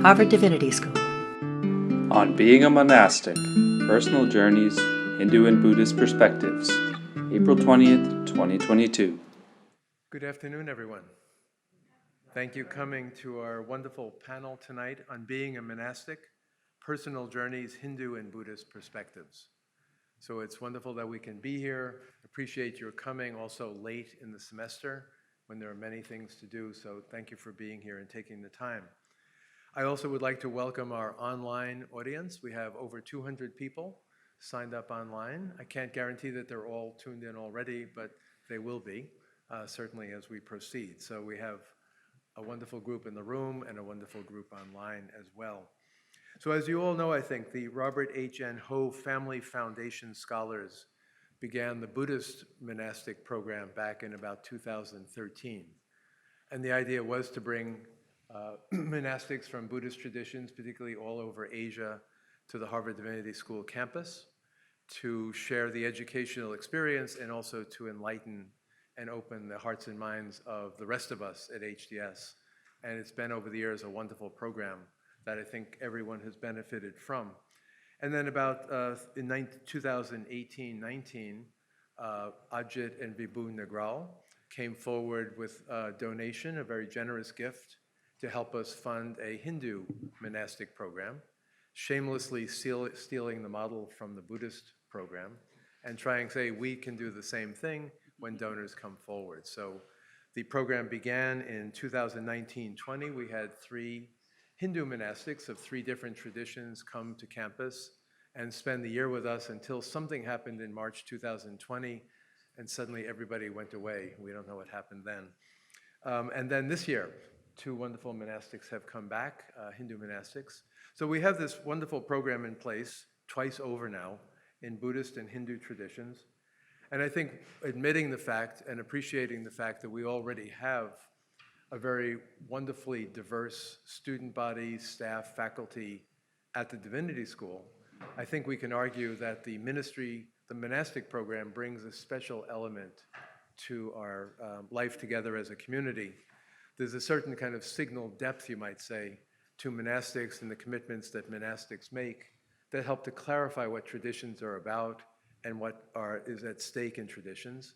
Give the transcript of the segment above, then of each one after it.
Harvard Divinity School. On Being a Monastic, Personal Journeys, Hindu and Buddhist Perspectives, April 20th, 2022. Good afternoon, everyone. Thank you for coming to our wonderful panel tonight on Being a Monastic, Personal Journeys, Hindu and Buddhist Perspectives. So it's wonderful that we can be here. Appreciate your coming also late in the semester when there are many things to do. So thank you for being here and taking the time. I also would like to welcome our online audience. We have over 200 people signed up online. I can't guarantee that they're all tuned in already, but they will be, certainly as we proceed. So we have a wonderful group in the room and a wonderful group online as well. So as you all know, I think the Robert H. N. Ho Family Foundation Scholars began the Buddhist monastic program back in about 2013. And the idea was to bring monastics from Buddhist traditions, particularly all over Asia, to the Harvard Divinity School campus to share the educational experience and also to enlighten and open the hearts and minds of the rest of us at HDS. And it's been over the years a wonderful program that I think everyone has benefited from. And then about in 2018-19, Ajit and Vibhu Nagral came forward with a donation, a very generous gift, to help us fund a Hindu monastic program, shamelessly stealing the model from the Buddhist program, and trying to say we can do the same thing when donors come forward. So the program began in 2019-20. We had 3 Hindu monastics of 3 different traditions come to campus and spend the year with us until something happened in March 2020, and suddenly everybody went away. We don't know what happened then. And then this year, 2 wonderful monastics have come back, Hindu monastics. So we have this wonderful program in place, twice over now, in Buddhist and Hindu traditions. And I think admitting the fact and appreciating the fact that we already have a very wonderfully diverse student body, staff, faculty at the Divinity School, I think we can argue that the monastic program brings a special element to our life together as a community. There's a certain kind of signal depth, you might say, to monastics and the commitments that monastics make that help to clarify what traditions are about and what is at stake in traditions.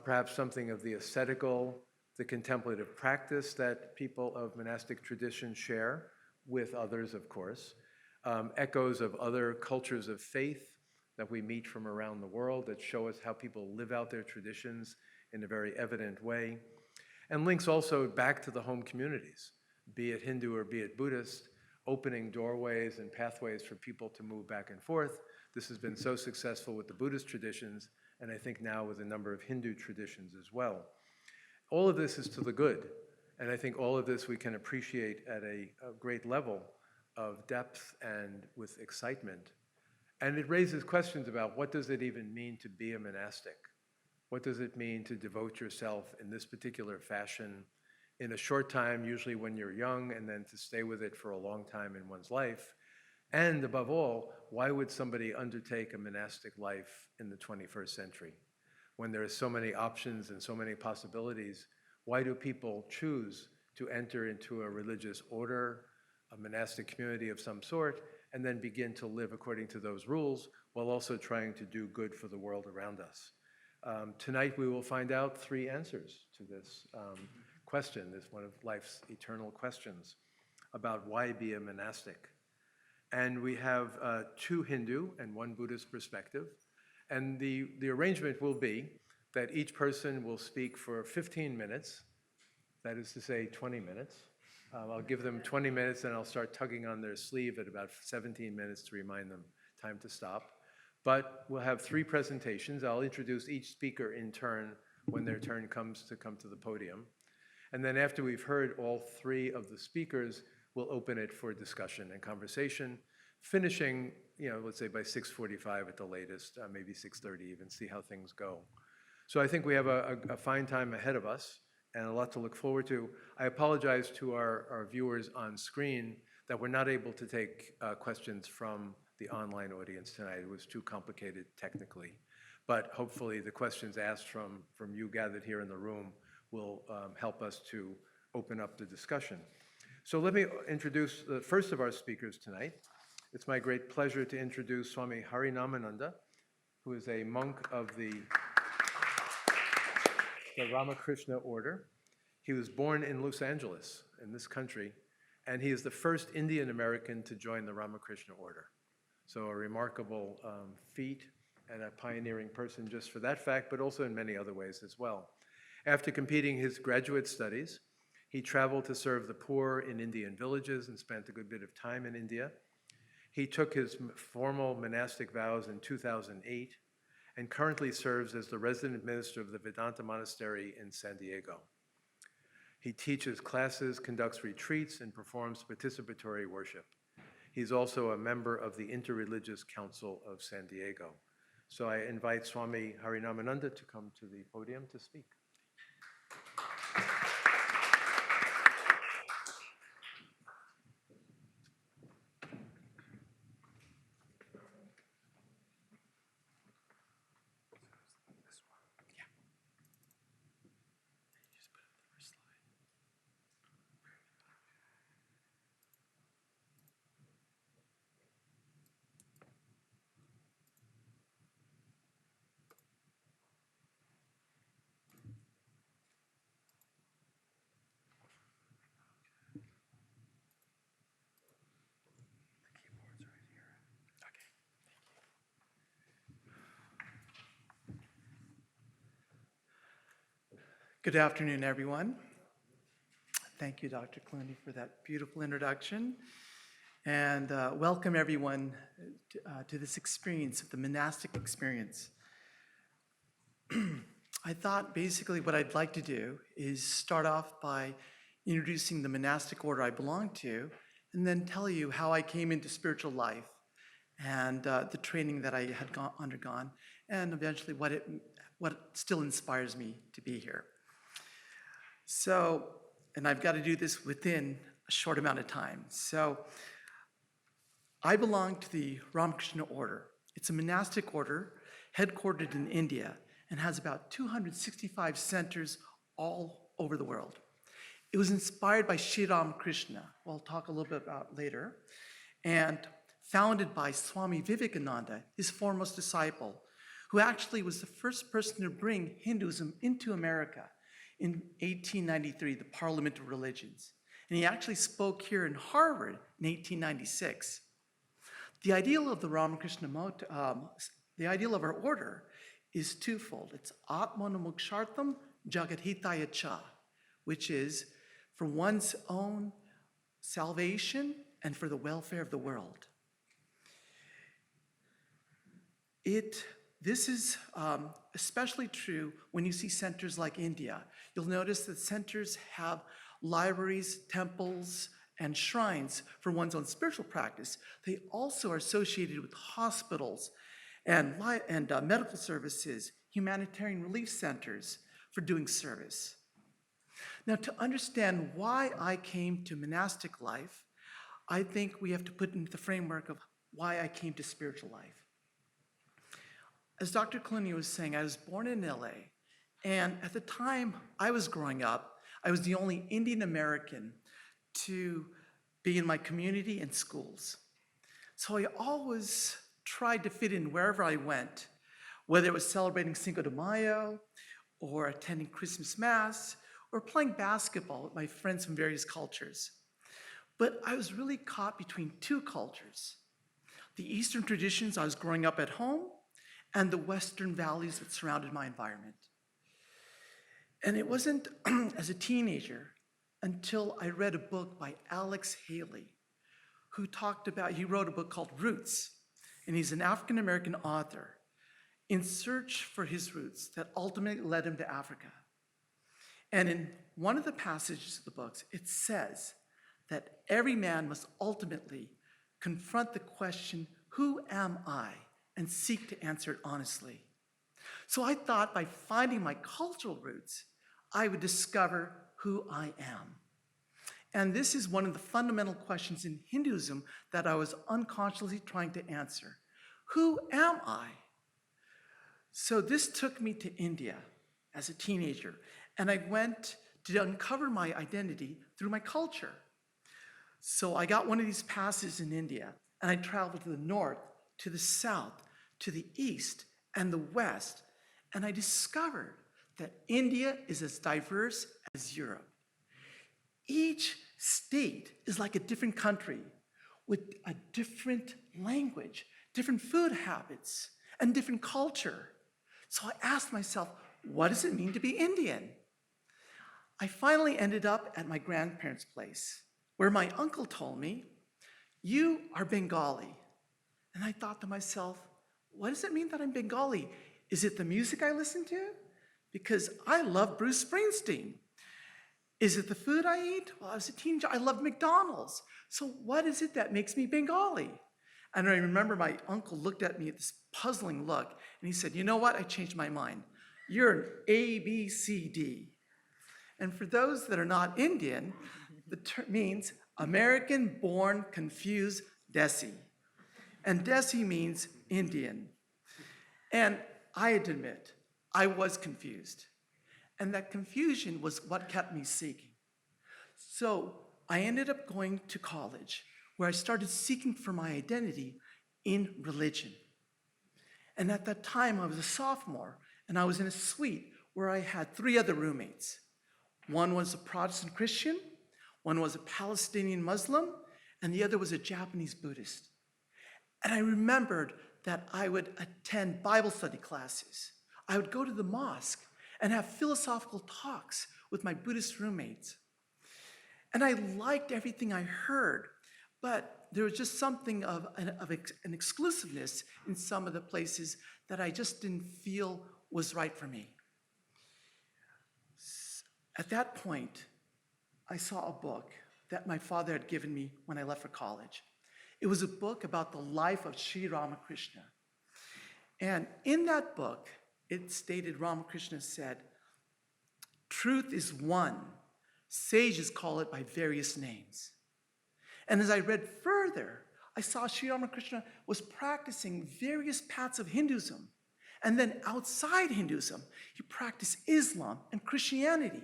Perhaps something of the ascetical, the contemplative practice that people of monastic tradition share with others, of course. Echoes of other cultures of faith that we meet from around the world that show us how people live out their traditions in a very evident way. And links also back to the home communities, be it Hindu or be it Buddhist, opening doorways and pathways for people to move back and forth. This has been so successful with the Buddhist traditions, and I think now with a number of Hindu traditions as well. All of this is to the good, and I think all of this we can appreciate at a great level of depth and with excitement. And it raises questions about what does it even mean to be a monastic? What does it mean to devote yourself in this particular fashion in a short time, usually when you're young, and then to stay with it for a long time in one's life? And above all, why would somebody undertake a monastic life in the 21st century? When there are so many options and so many possibilities, why do people choose to enter into a religious order, a monastic community of some sort, and then begin to live according to those rules while also trying to do good for the world around us? Tonight we will find out 3 answers to this question, this one of life's eternal questions about why be a monastic. And we have 2 Hindu and 1 Buddhist perspective. And the arrangement will be that each person will speak for 15 minutes, that is to say 20 minutes. I'll give them 20 minutes and I'll start tugging on their sleeve at about 17 minutes to remind them time to stop. But we'll have 3 presentations. I'll introduce each speaker in turn when their turn comes to come to the podium. And then after we've heard all 3 of the speakers, we'll open it for discussion and conversation, finishing, let's say by 6:45 at the latest, maybe 6:30 even, see how things go. So I think we have a fine time ahead of us and a lot to look forward to. I apologize to our viewers on screen that we're not able to take questions from the online audience tonight. It was too complicated technically. But hopefully the questions asked from you gathered here in the room will help us to open up the discussion. So let me introduce the first of our speakers tonight. It's my great pleasure to introduce Swami Harinamananda, who is a monk of the Ramakrishna order. He was born in Los Angeles, in this country, and he is the first Indian American to join the Ramakrishna order. So a remarkable feat and a pioneering person just for that fact, but also in many other ways as well. After completing his graduate studies, he traveled to serve the poor in Indian villages and spent a good bit of time in India. He took his formal monastic vows in 2008 and currently serves as the resident minister of the Vinita Monastery in San Diego. He teaches classes, conducts retreats, and performs participatory worship. He's also a member of the Interreligious Council of San Diego. So I invite Swami Harinamananda to come to the podium to speak. Good afternoon, everyone. Thank you, Dr. Clooney, for that beautiful introduction. And welcome, everyone, to this experience, the monastic experience. I thought basically what I'd like to do is start off by introducing the monastic order I belong to, and then tell you how I came into spiritual life and the training that I had undergone, and eventually what still inspires me to be here. So, and I've got to do this within a short amount of time. So, I belong to the Ramakrishna order. It's a monastic order headquartered in India and has about 265 centers all over the world. It was inspired by Sri Ramakrishna, who I'll talk a little bit about later, and founded by Swami Vivekananda, his foremost disciple, who actually was the first person to bring Hinduism into America in 1893, the Parliament of Religions. And he actually spoke here in Harvard in 1896. The ideal of the Ramakrishna the ideal of our order is twofold. It's Atmanamokshartham Jagadhitaya Cha, which is for one's own salvation and for the welfare of the world. This is especially true when you see centers like India. You'll notice that centers have libraries, temples, and shrines for one's own spiritual practice. They also are associated with hospitals and medical services, humanitarian relief centers for doing service. Now, to understand why I came to monastic life, I think we have to put into the framework of why I came to spiritual life. As Dr. Clooney was saying, I was born in LA, and at the time I was growing up, I was the only Indian American to be in my community and schools. So I always tried to fit in wherever I went, whether it was celebrating Cinco de Mayo, or attending Christmas Mass, or playing basketball with my friends from various cultures. But I was really caught between two cultures: the Eastern traditions I was growing up at home, and the Western values that surrounded my environment. And it wasn't as a teenager until I read a book by Alex Haley, he wrote a book called Roots, and he's an African-American author in search for his roots that ultimately led him to Africa. And in one of the passages of the books, it says that every man must ultimately confront the question, who am I? And seek to answer it honestly. So I thought by finding my cultural roots, I would discover who I am. And this is one of the fundamental questions in Hinduism that I was unconsciously trying to answer. Who am I? So this took me to India as a teenager, and I went to uncover my identity through my culture. So I got one of these passes in India, and I traveled to the north, to the south, to the east, and the west, and I discovered that India is as diverse as Europe. Each state is like a different country with a different language, different food habits, and different culture. So I asked myself, what does it mean to be Indian? I finally ended up at my grandparents' place, where my uncle told me, you are Bengali. And I thought to myself, what does it mean that I'm Bengali? Is it the music I listen to? Because I love Bruce Springsteen. Is it the food I eat? Well, I was a teenager, I loved McDonald's. So what is it that makes me Bengali? And I remember my uncle looked at me with this puzzling look, and he said, you know what? I changed my mind. You're an ABCD. And for those that are not Indian, the term means American born confused Desi. And Desi means Indian. And I had to admit, I was confused. And that confusion was what kept me seeking. So I ended up going to college, where I started seeking for my identity in religion. And at that time, I was a sophomore, and I was in a suite where I had 3 other roommates. One was a Protestant Christian, one was a Palestinian Muslim, and the other was a Japanese Buddhist. And I remembered that I would attend Bible study classes. I would go to the mosque and have philosophical talks with my Buddhist roommates. And I liked everything I heard, but there was just something of an exclusiveness in some of the places that I just didn't feel was right for me. At that point, I saw a book that my father had given me when I left for college. It was a book about the life of Sri Ramakrishna. And in that book, it stated, Ramakrishna said, truth is one. Sages call it by various names. And as I read further, I saw Sri Ramakrishna was practicing various paths of Hinduism. And then outside Hinduism, he practiced Islam and Christianity.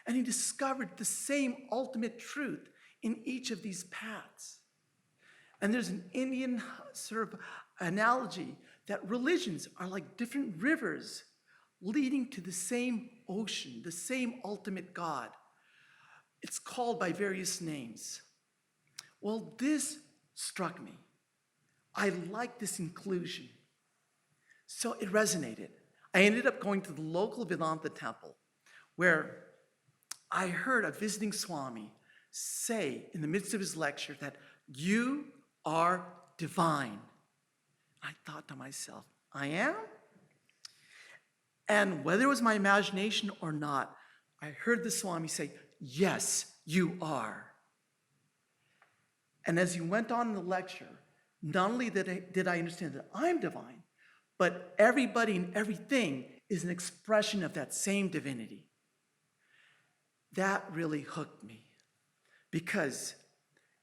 And he discovered the same ultimate truth in each of these paths. And there's an Indian sort of analogy that religions are like different rivers leading to the same ocean, the same ultimate God. It's called by various names. Well, this struck me. I liked this inclusion. So it resonated. I ended up going to the local Vedanta temple, where I heard a visiting Swami say in the midst of his lecture that you are divine. I thought to myself, I am? And whether it was my imagination or not, I heard the Swami say, yes, you are. And as he went on in the lecture, not only did I understand that I'm divine, but everybody and everything is an expression of that same divinity. That really hooked me, because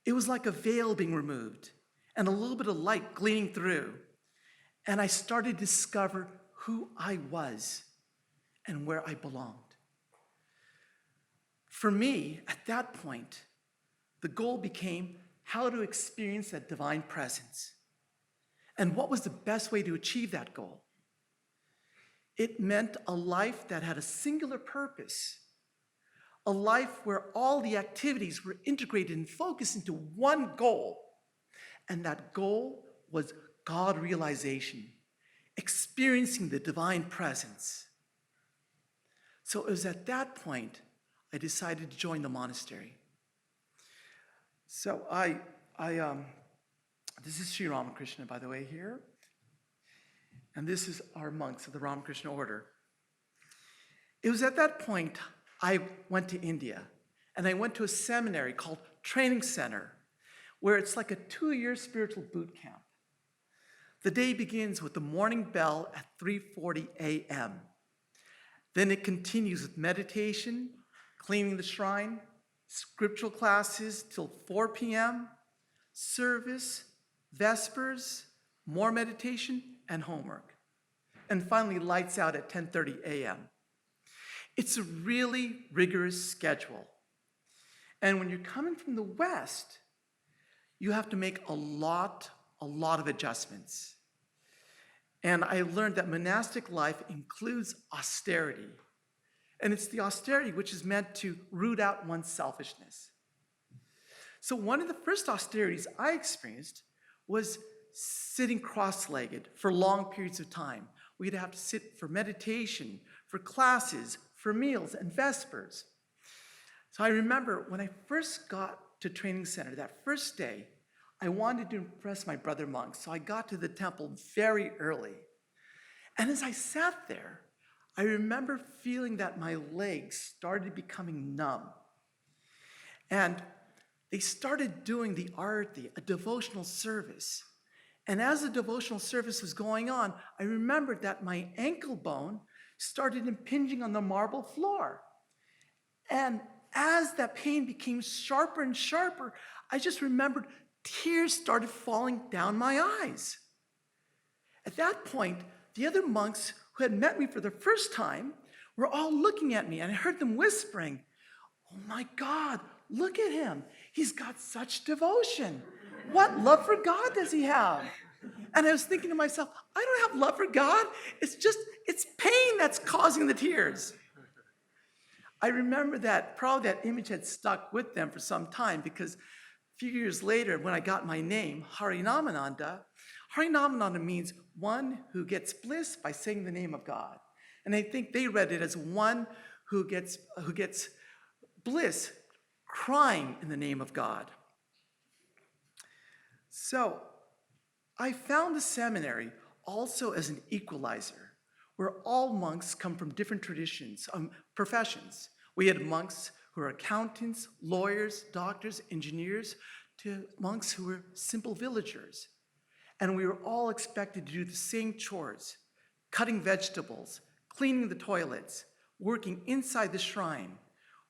it was like a veil being removed and a little bit of light gleaming through. And I started to discover who I was and where I belonged. For me, at that point, the goal became how to experience that divine presence. And what was the best way to achieve that goal? It meant a life that had a singular purpose, a life where all the activities were integrated and focused into one goal. And that goal was God realization, experiencing the divine presence. So it was at that point I decided to join the monastery. So this is Sri Ramakrishna, by the way, here. And this is our monks of the Ramakrishna order. It was at that point I went to India, and I went to a seminary called Training Center, where it's like a 2-year spiritual boot camp. The day begins with the morning bell at 3:40 a.m. Then it continues with meditation, cleaning the shrine, scriptural classes till 4 p.m., service, vespers, more meditation, and homework. And finally, lights out at 10:30 a.m. It's a really rigorous schedule. And when you're coming from the West, you have to make a lot of adjustments. And I learned that monastic life includes austerity. And it's the austerity which is meant to root out one's selfishness. So one of the first austerities I experienced was sitting cross-legged for long periods of time. We'd have to sit for meditation, for classes, for meals, and vespers. So I remember when I first got to training center, that first day, I wanted to impress my brother monks, so I got to the temple very early. And as I sat there, I remember feeling that my legs started becoming numb. And they started doing the arati, a devotional service. And as the devotional service was going on, I remembered that my ankle bone started impinging on the marble floor. And as that pain became sharper and sharper, I just remembered tears started falling down my eyes. At that point, the other monks who had met me for the first time were all looking at me, and I heard them whispering, "Oh my God, look at him. He's got such devotion. What love for God does he have?" And I was thinking to myself, I don't have love for God. It's pain that's causing the tears. I remember that probably that image had stuck with them for some time, because a few years later, when I got my name, Harinamananda, Harinamananda means one who gets bliss by saying the name of God. And I think they read it as one who gets bliss crying in the name of God. So I found the seminary also as an equalizer, where all monks come from different traditions, professions. We had monks who were accountants, lawyers, doctors, engineers, to monks who were simple villagers. And we were all expected to do the same chores: cutting vegetables, cleaning the toilets, working inside the shrine,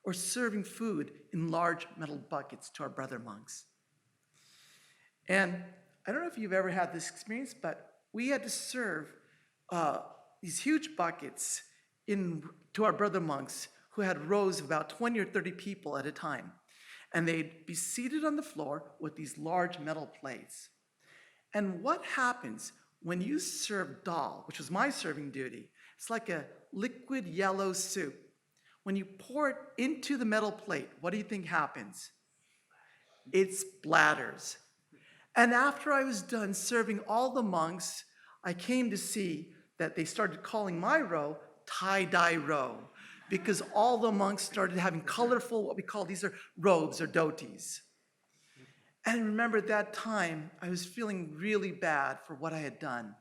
or serving food in large metal buckets to our brother monks. And I don't know if you've ever had this experience, but we had to serve these huge buckets to our brother monks who had rows of about 20 or 30 people at a time. And they'd be seated on the floor with these large metal plates. And what happens when you serve dal, which was my serving duty? It's like a liquid yellow soup. When you pour it into the metal plate, what do you think happens? It splatters. And after I was done serving all the monks, I came to see that they started calling my row tie-dye row, because all the monks started having colorful, what we call, these are robes or dhotis. And I remember at that time, I was feeling really bad for what I had done.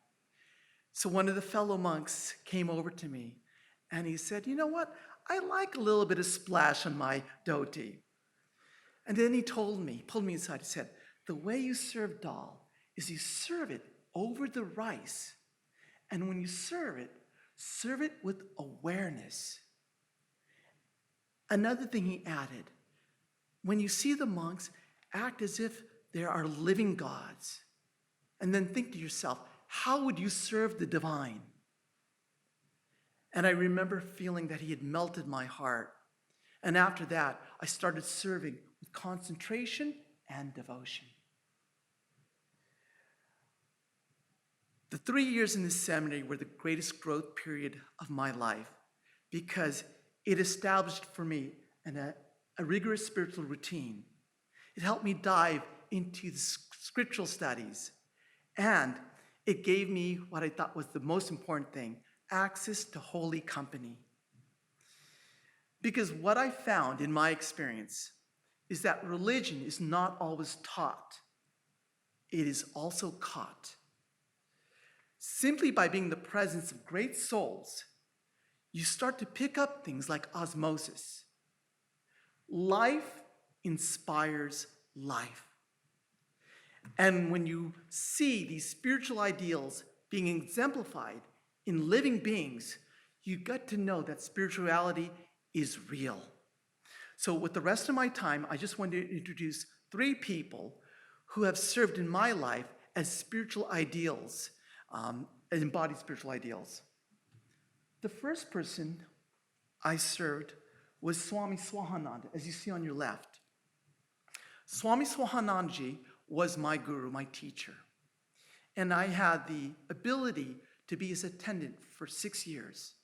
So one of the fellow monks came over to me and he said, "You know what? I like a little bit of splash on my dhoti." And then he pulled me aside, he said, "The way you serve dal is you serve it over the rice. And when you serve it with awareness." Another thing he added, when you see the monks, act as if they are living gods. And then think to yourself, how would you serve the divine? And I remember feeling that he had melted my heart. And after that, I started serving with concentration and devotion. The 3 years in the seminary were the greatest growth period of my life, because it established for me a rigorous spiritual routine. It helped me dive into the scriptural studies, and it gave me what I thought was the most important thing: access to holy company. Because what I found in my experience is that religion is not always taught. It is also caught. Simply by being in the presence of great souls, you start to pick up things like osmosis. Life inspires life. And when you see these spiritual ideals being exemplified in living beings, you get to know that spirituality is real. So with the rest of my time, I just want to introduce 3 people who have served in my life as spiritual ideals, embodied spiritual ideals. The first person I served was Swami Swaminarayan, as you see on your left. Swami Swaminarayan was my guru, my teacher. And I had the ability to be his attendant for 6 years.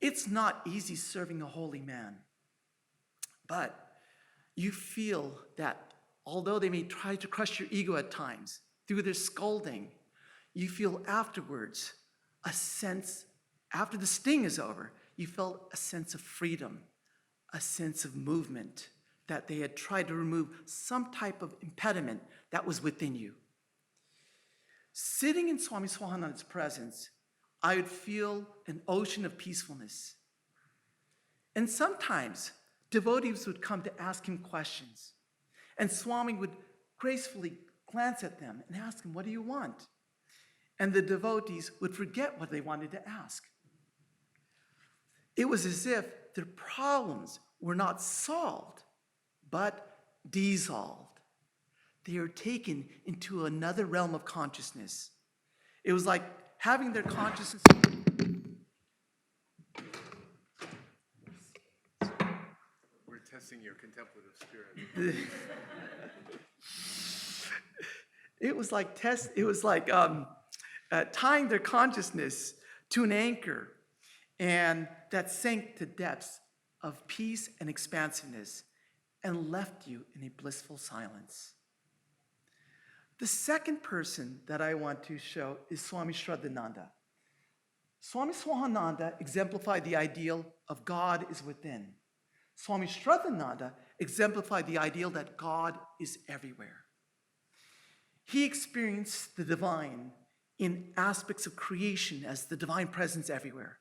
It's not easy serving a holy man, but you feel that although they may try to crush your ego at times through their scolding, you feel afterwards a sense, after the sting is over, you felt a sense of freedom, a sense of movement, that they had tried to remove some type of impediment that was within you. Sitting in Swami Swaminarayan's presence, I would feel an ocean of peacefulness. And sometimes devotees would come to ask him questions, and Swami would gracefully glance at them and ask him, "What do you want?" And the devotees would forget what they wanted to ask. It was as if their problems were not solved, but dissolved. They are taken into another realm of consciousness. It was like having their consciousness. We're testing your contemplative spirit. It was like tying their consciousness to an anchor, and that sank to depths of peace and expansiveness and left you in a blissful silence. The second person that I want to show is Swami Shraddhananda. Swami Swaminarayan exemplified the ideal of God is within. Swami Shraddhananda exemplified the ideal that God is everywhere. He experienced the divine in aspects of creation as the divine presence everywhere.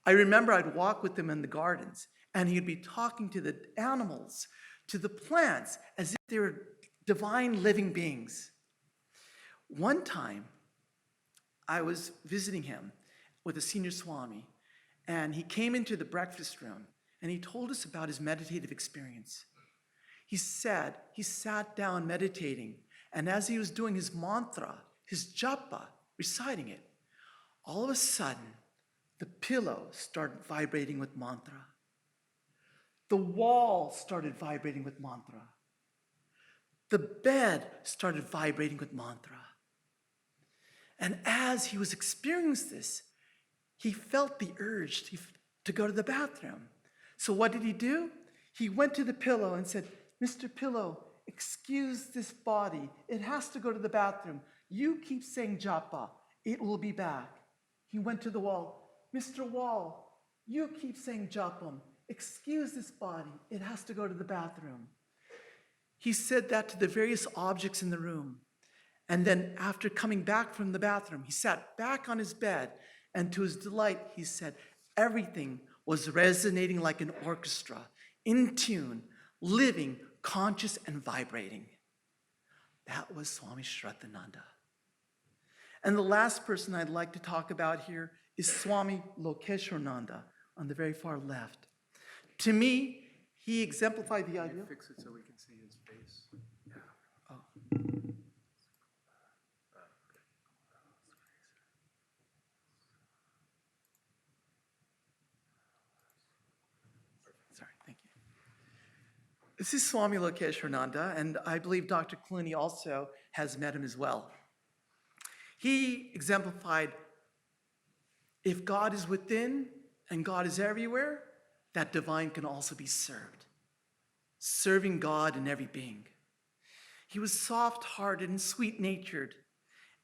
I remember I'd walk with him in the gardens, and he'd be talking to the animals, to the plants, as if they were divine living beings. One time, I was visiting him with a senior Swami, and he came into the breakfast room, and he told us about his meditative experience. He said he sat down meditating, and as he was doing his mantra, his japa, reciting it, all of a sudden, the pillow started vibrating with mantra. The wall started vibrating with mantra. The bed started vibrating with mantra. And as he was experiencing this, he felt the urge to go to the bathroom. So what did he do? He went to the pillow and said, "Mr. Pillow, excuse this body. It has to go to the bathroom. You keep saying japa. It will be back." He went to the wall. "Mr. Wall, you keep saying japam. Excuse this body. It has to go to the bathroom." He said that to the various objects in the room. And then after coming back from the bathroom, he sat back on his bed, and to his delight, he said everything was resonating like an orchestra, in tune, living, conscious, and vibrating. That was Swami Shraddhananda. And the last person I'd like to talk about here is Swami Lokeshwarananda on the very far left. To me, he exemplified the idea. Fix it so we can see his face. Yeah. Oh. Sorry, thank you. This is Swami Lokeshwarananda, and I believe Dr. Clooney also has met him as well. He exemplified, if God is within and God is everywhere, that divine can also be served. Serving God in every being. He was soft-hearted and sweet-natured,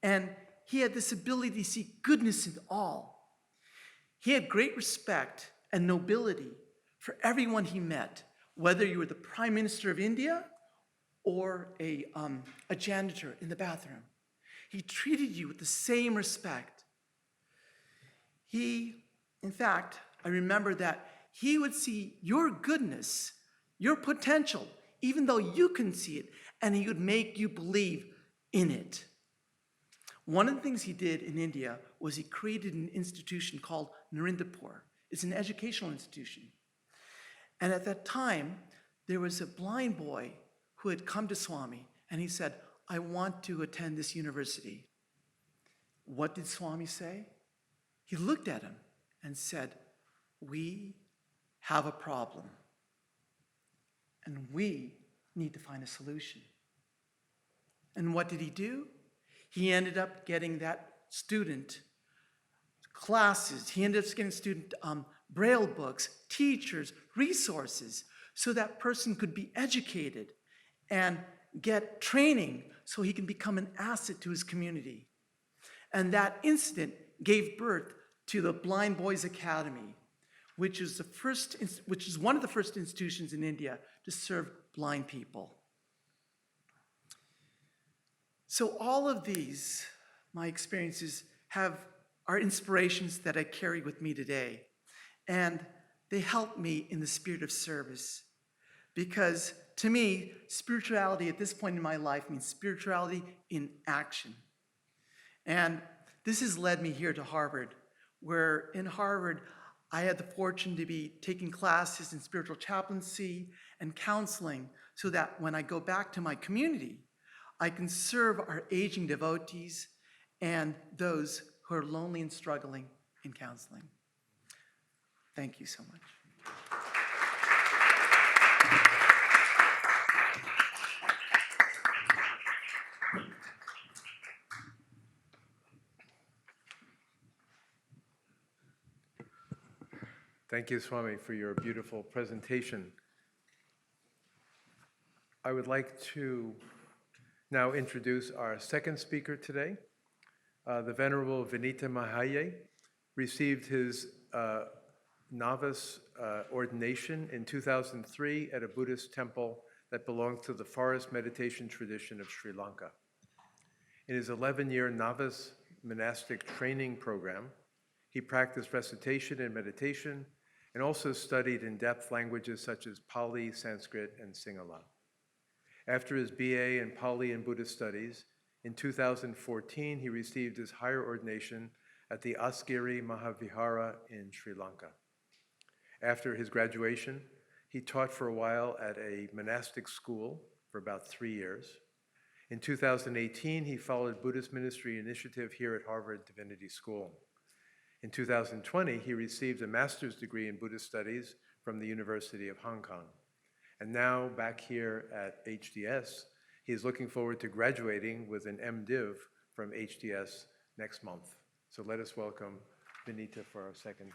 and he had this ability to see goodness in all. He had great respect and nobility for everyone he met, whether you were the Prime Minister of India or a janitor in the bathroom. He treated you with the same respect. In fact, I remember that he would see your goodness, your potential, even though you couldn't see it, and he would make you believe in it. One of the things he did in India was he created an institution called Narendapur. It's an educational institution. And at that time, there was a blind boy who had come to Swami, and he said, "I want to attend this university." What did Swami say? He looked at him and said, "We have a problem, and we need to find a solution." And what did he do? He ended up getting that student classes. He ended up getting student braille books, teachers, resources, so that person could be educated and get training so he can become an asset to his community. And that incident gave birth to the Blind Boys Academy, which is one of the first institutions in India to serve blind people. So all of these, my experiences, are inspirations that I carry with me today. And they help me in the spirit of service. Because to me, spirituality at this point in my life means spirituality in action. And this has led me here to Harvard, where in Harvard, I had the fortune to be taking classes in spiritual chaplaincy and counseling so that when I go back to my community, I can serve our aging devotees and those who are lonely and struggling in counseling. Thank you so much. Thank you, Swami, for your beautiful presentation. I would like to now introduce our second speaker today. The Venerable Vineetha Mahayaye received his novice ordination in 2003 at a Buddhist temple that belonged to the forest meditation tradition of Sri Lanka. In his 11-year novice monastic training program, he practiced recitation and meditation and also studied in-depth languages such as Pali, Sanskrit, and Sinhala. After his BA in Pali and Buddhist studies, in 2014, he received his higher ordination at the Asgiri Mahavihara in Sri Lanka. After his graduation, he taught for a while at a monastic school for about 3 years. In 2018, he followed Buddhist Ministry Initiative here at Harvard Divinity School. In 2020, he received a master's degree in Buddhist studies from the University of Hong Kong. And now, back here at HDS, he is looking forward to graduating with an MDiv from HDS next month. So let us welcome Vinita for our second.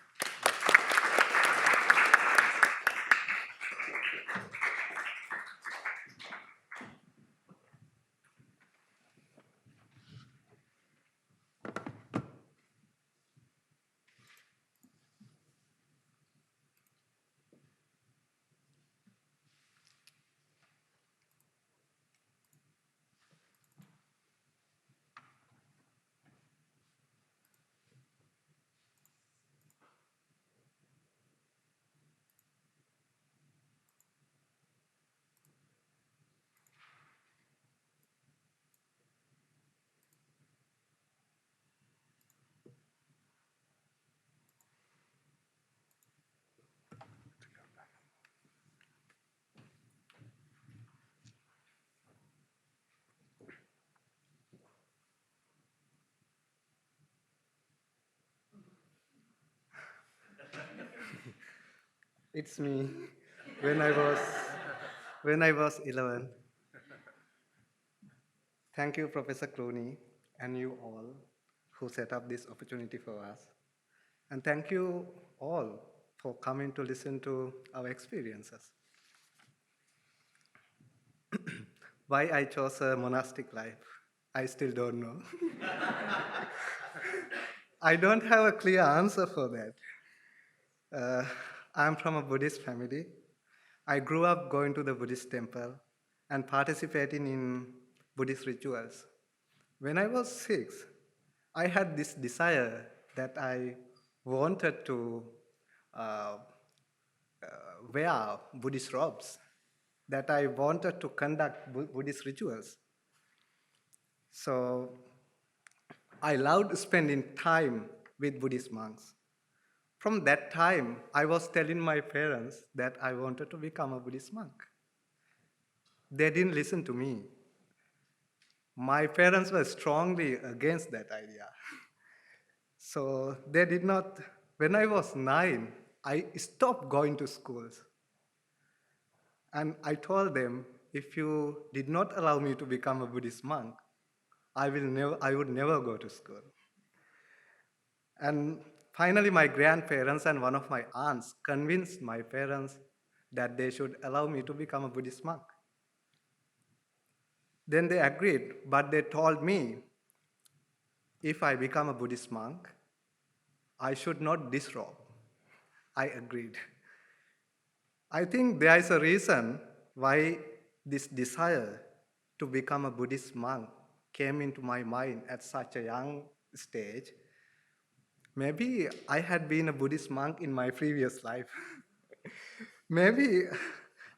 It's me when I was 11. Thank you, Professor Clooney, and you all who set up this opportunity for us. And thank you all for coming to listen to our experiences. Why I chose a monastic life, I still don't know. I don't have a clear answer for that. I'm from a Buddhist family. I grew up going to the Buddhist temple and participating in Buddhist rituals. When I was 6, I had this desire that I wanted to wear Buddhist robes, that I wanted to conduct Buddhist rituals. So I loved spending time with Buddhist monks. From that time, I was telling my parents that I wanted to become a Buddhist monk. They didn't listen to me. My parents were strongly against that idea. So they did not, when I was 9, I stopped going to schools. And I told them, if you did not allow me to become a Buddhist monk, I would never go to school. And finally, my grandparents and one of my aunts convinced my parents that they should allow me to become a Buddhist monk. Then they agreed, but they told me if I become a Buddhist monk, I should not disrobe. I agreed. I think there is a reason why this desire to become a Buddhist monk came into my mind at such a young stage. Maybe I had been a Buddhist monk in my previous life. Maybe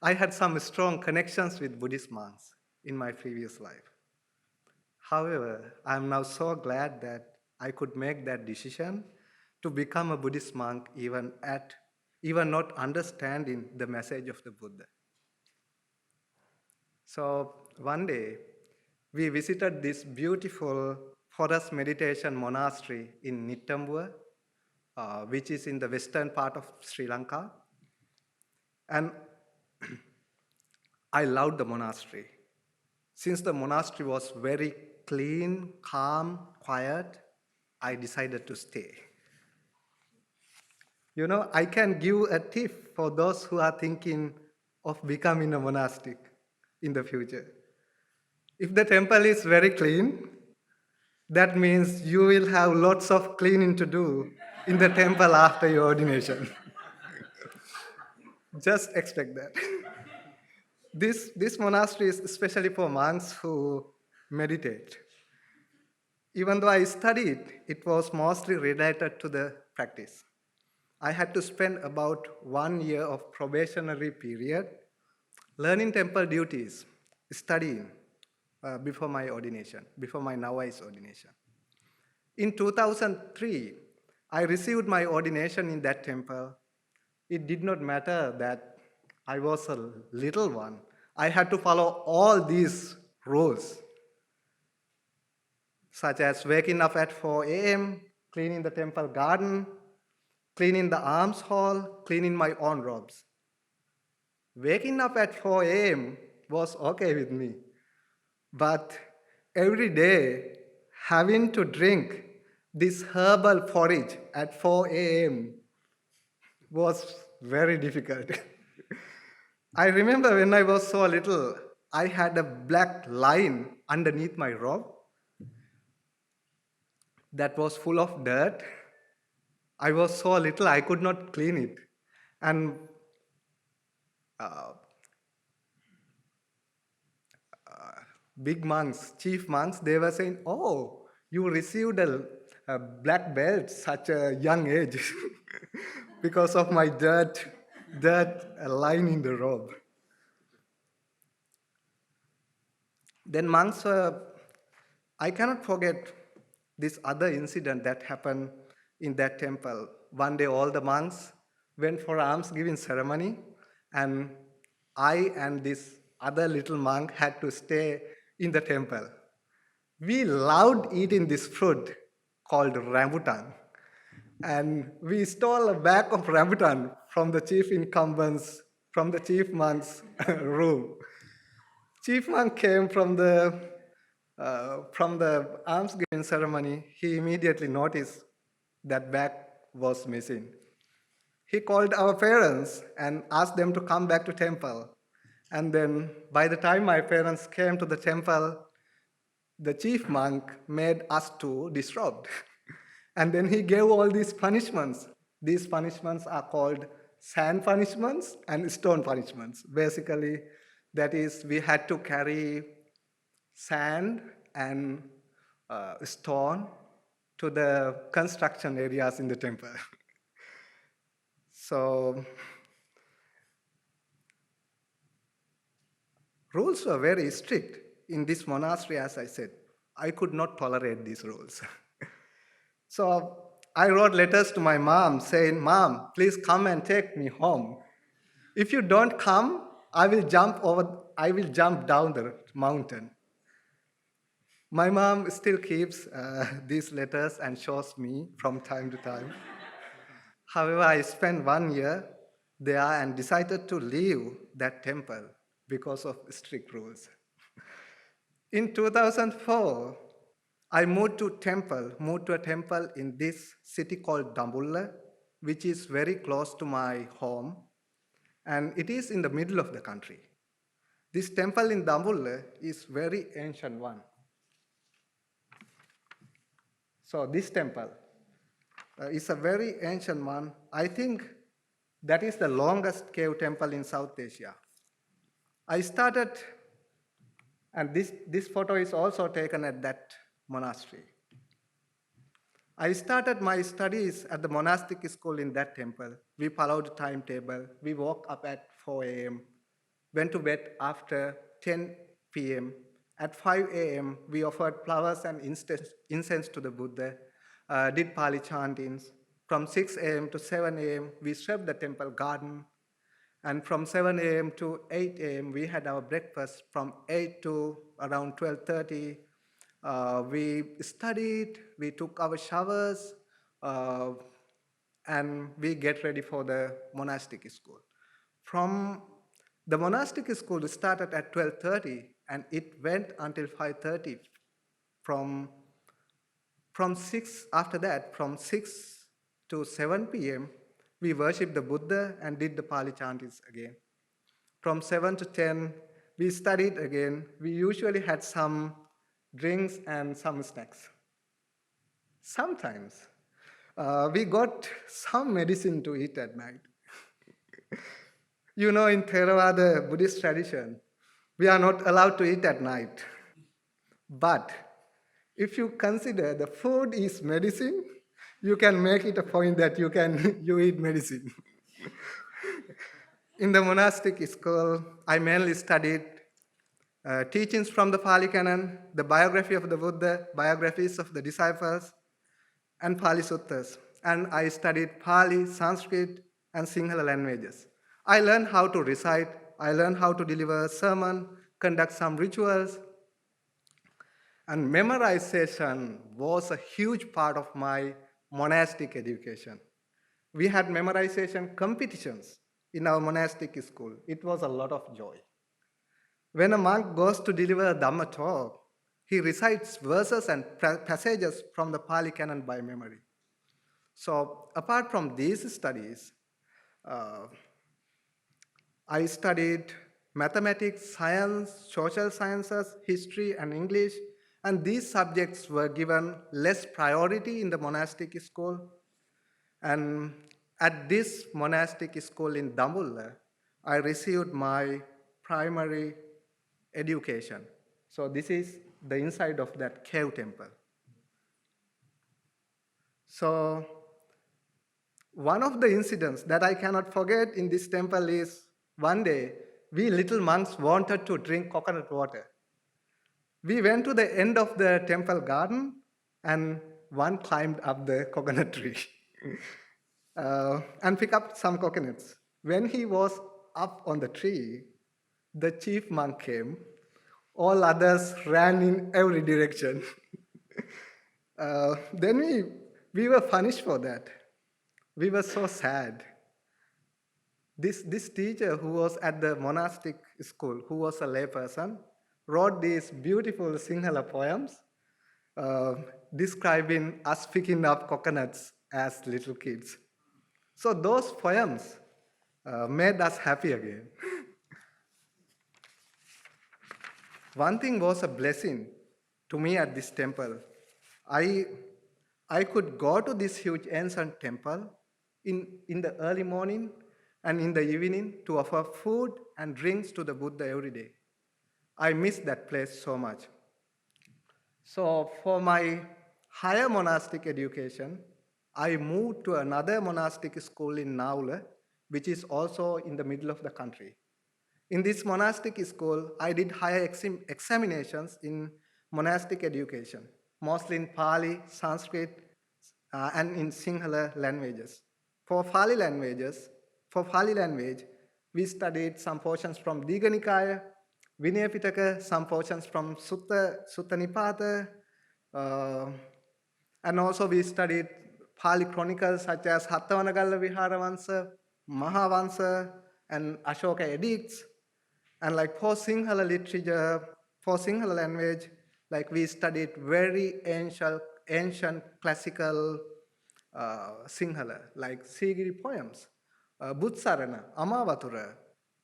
I had some strong connections with Buddhist monks in my previous life. However, I am now so glad that I could make that decision to become a Buddhist monk even not understanding the message of the Buddha. So one day, we visited this beautiful forest meditation monastery in Nittambua, which is in the western part of Sri Lanka. And I loved the monastery. Since the monastery was very clean, calm, quiet, I decided to stay. You know, I can give a tip for those who are thinking of becoming a monastic in the future. If the temple is very clean, that means you will have lots of cleaning to do in the temple after your ordination. Just expect that. This monastery is especially for monks who meditate. Even though I studied, it was mostly related to the practice. I had to spend about 1 year of probationary period learning temple duties, studying before my ordination, before my novice ordination. In 2003, I received my ordination in that temple. It did not matter that I was a little one. I had to follow all these rules, such as waking up at 4 a.m., cleaning the temple garden, cleaning the alms hall, cleaning my own robes. Waking up at 4 a.m. was okay with me, but every day having to drink this herbal porridge at 4 a.m. was very difficult. I remember when I was so little, I had a black line underneath my robe that was full of dirt. I was so little, I could not clean it. And big monks, chief monks, they were saying, oh, you received a black belt such a young age because of my dirt line in the robe. Then monks I cannot forget this other incident that happened in that temple. One day all the monks went for almsgiving ceremony, and I and this other little monk had to stay in the temple. We loved eating this fruit called rambutan, and we stole a bag of rambutan from the chief incumbent's, from the chief monk's room. Chief monk came from the almsgiving ceremony. He immediately noticed that bag was missing. He called our parents and asked them to come back to temple. And then by the time my parents came to the temple, the chief monk made us to disrobe. And then he gave all these punishments. These punishments are called sand punishments and stone punishments. Basically, that is, we had to carry sand and stone to the construction areas in the temple. So, rules were very strict in this monastery, as I said. I could not tolerate these rules. So I wrote letters to my mom saying, Mom, please come and take me home. If you don't come, I will jump down the mountain. My mom still keeps these letters and shows me from time to time. However, I spent 1 year there and decided to leave that temple because of strict rules. In 2004, I moved to a temple in this city called Dambulla, which is very close to my home, and it is in the middle of the country. This temple in Dambulla is very ancient one. So this temple is a very ancient one. I think that is the longest cave temple in South Asia. I started, and this photo is also taken at that monastery. I started my studies at the monastic school in that temple. We followed the timetable. We woke up at 4 a.m., went to bed after 10 p.m. At 5 a.m., we offered flowers and incense to the Buddha, did Pali chantings. From 6 a.m. to 7 a.m., we swept the temple garden. And from 7 a.m. to 8 a.m., we had our breakfast. From 8 to around 12:30, we studied, we took our showers, and we get ready for the monastic school. From the monastic school started at 12:30, and it went until 5:30. From 6, after that, from 6 to 7 p.m., we worshipped the Buddha and did the Pali chantings again. From 7 to 10, we studied again. We usually had some drinks and some snacks. Sometimes we got some medicine to eat at night. You know, in Theravada Buddhist tradition, we are not allowed to eat at night. But if you consider the food is medicine, you can make it a point that you eat medicine. In the monastic school, I mainly studied teachings from the Pali Canon, the biography of the Buddha, biographies of the disciples, and Pali Suttas. And I studied Pali, Sanskrit, and Sinhala languages. I learned how to recite, I learned how to deliver a sermon, conduct some rituals, and memorization was a huge part of my monastic education. We had memorization competitions in our monastic school. It was a lot of joy. When a monk goes to deliver a Dhamma talk, he recites verses and passages from the Pali Canon by memory. So apart from these studies, I studied mathematics, science, social sciences, history, and English, and these subjects were given less priority in the monastic school. And at this monastic school in Dambulla, I received my primary education. So this is the inside of that cave temple. So one of the incidents that I cannot forget in this temple is one day, we little monks wanted to drink coconut water. We went to the end of the temple garden, and one climbed up the coconut tree and picked up some coconuts. When he was up on the tree, the chief monk came. All others ran in every direction. Then we were punished for that. We were so sad. This teacher who was at the monastic school, who was a layperson, wrote these beautiful Sinhala poems describing us picking up coconuts as little kids. So those poems made us happy again. One thing was a blessing to me at this temple. I could go to this huge ancient temple in the early morning and in the evening to offer food and drinks to the Buddha every day. I miss that place so much. So for my higher monastic education, I moved to another monastic school in Naula, which is also in the middle of the country. In this monastic school, I did higher examinations in monastic education, mostly in Pali, Sanskrit, and in Sinhala languages. For Pali language, we studied some portions from Digha Nikaya, Vinaya Pitaka, some portions from Sutta Nipata, and also we studied Pali chronicles such as Hattavanagalla Viharavansa, Mahavansa, and Ashoka edicts. And like for Sinhala literature, for Sinhala language, like we studied very ancient classical Sinhala, like Sigiri poems, Butsarana, Amavatura.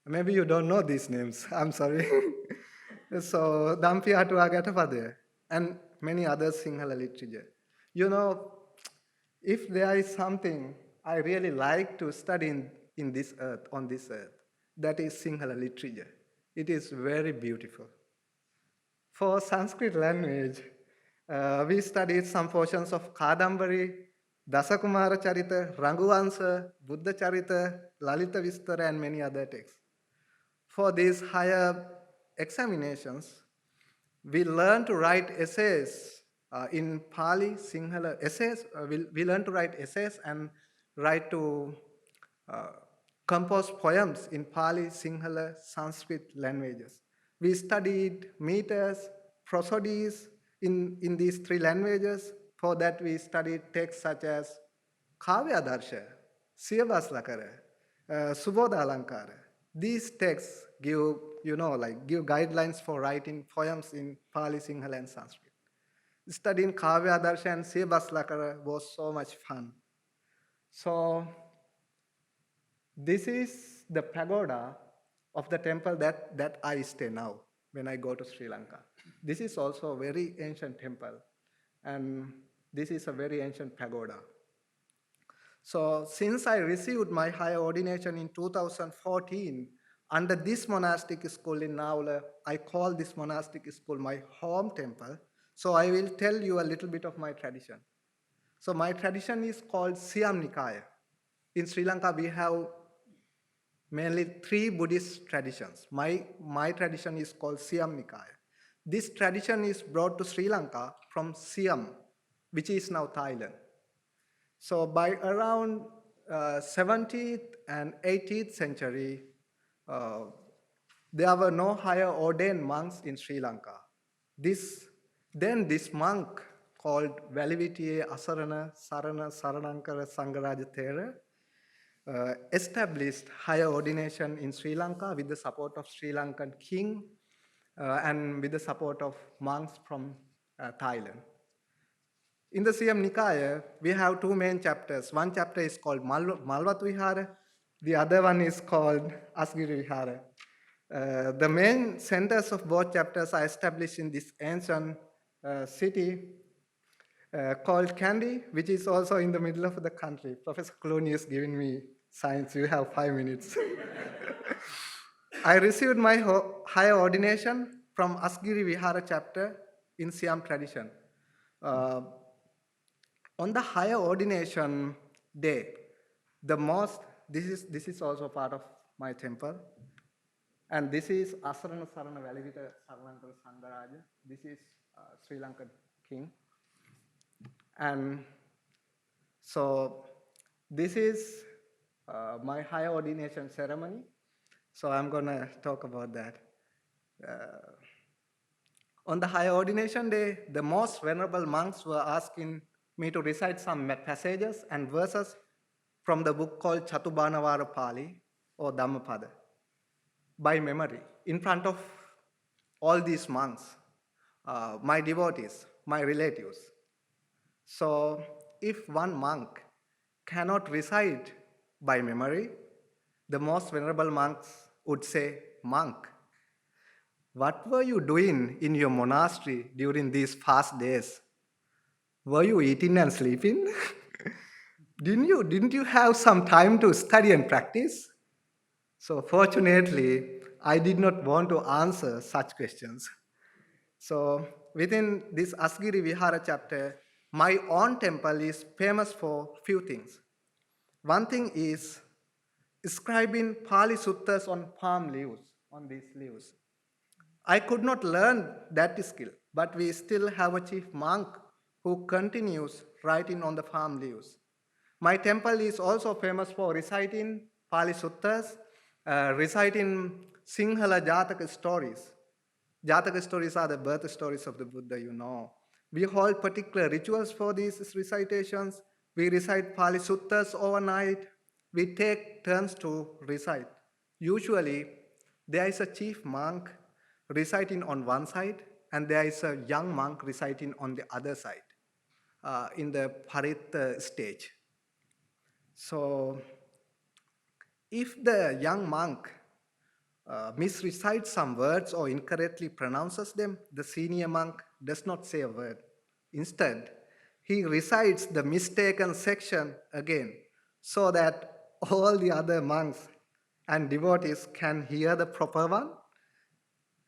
Maybe you don't know these names, I'm sorry. So, Dampiyatu Agatapada, and many other Sinhala literature. You know, if there is something I really like to study in this earth, on this earth, that is Sinhala literature. It is very beautiful. For Sanskrit language, we studied some portions of Kadambari, Dasakumara Charita, Raghuvansa, Buddha Charita, Lalita Vistara, and many other texts. For these higher examinations, we learn to write essays in Pali, Sinhala, essays. We learn to write essays and write to compose poems in Pali, Sinhala, Sanskrit languages. We studied meters, prosodies in these three languages. For that, we studied texts such as Kavya Darsha, Siavaslakara, Subodha Alankara. These texts give, give guidelines for writing poems in Pali, Sinhala, and Sanskrit. Studying Kavya Darsha and Siavaslakara was so much fun. So, this is the pagoda of the temple that I stay now when I go to Sri Lanka. This is also a very ancient temple, and this is a very ancient pagoda. So since I received my higher ordination in 2014, under this monastic school in Naula, I call this monastic school my home temple. So I will tell you a little bit of my tradition. So my tradition is called Siam Nikaya. In Sri Lanka, we have mainly 3 Buddhist traditions. My tradition is called Siam Nikaya. This tradition is brought to Sri Lanka from Siam, which is now Thailand. So by around 17th and 18th century, there were no higher ordained monks in Sri Lanka. Then this monk called Valivitiye Asarana Sarana Saranankara Sangaraja Thera established higher ordination in Sri Lanka with the support of Sri Lankan king and with the support of monks from Thailand. In the Siam Nikaya, we have 2 main chapters. One chapter is called Malvat Vihara, the other one is called Asgiri Vihara. The main centers of both chapters are established in this ancient city called Kandy, which is also in the middle of the country. Professor Clooney is giving me signs. You have 5 minutes. I received my higher ordination from Asgiri Vihara chapter in Siam tradition. On the higher ordination day, this is also part of my temple, and this is Asarana Sarana Valivita Saranankara Sangaraja. This is Sri Lankan king. And so this is my higher ordination ceremony. So I'm gonna talk about that. On the higher ordination day, the most venerable monks were asking me to recite some passages and verses from the book called Chatubanavara Pali or Dhammapada by memory in front of all these monks, my devotees, my relatives. So if one monk cannot recite by memory, the most venerable monks would say, "Monk, what were you doing in your monastery during these fast days? Were you eating and sleeping? Didn't you have some time to study and practice?" So fortunately, I did not want to answer such questions. So within this Asgiri Vihara chapter, my own temple is famous for few things. One thing is scribing Pali suttas on palm leaves, on these leaves. I could not learn that skill, but we still have a chief monk who continues writing on the palm leaves. My temple is also famous for reciting Pali suttas, reciting Sinhala Jataka stories. Jataka stories are the birth stories of the Buddha, you know. We hold particular rituals for these recitations. We recite Pali suttas overnight. We take turns to recite. Usually, there is a chief monk reciting on one side, and there is a young monk reciting on the other side in the Parit stage. So if the young monk misrecites some words or incorrectly pronounces them, the senior monk does not say a word. Instead, he recites the mistaken section again so that all the other monks and devotees can hear the proper one.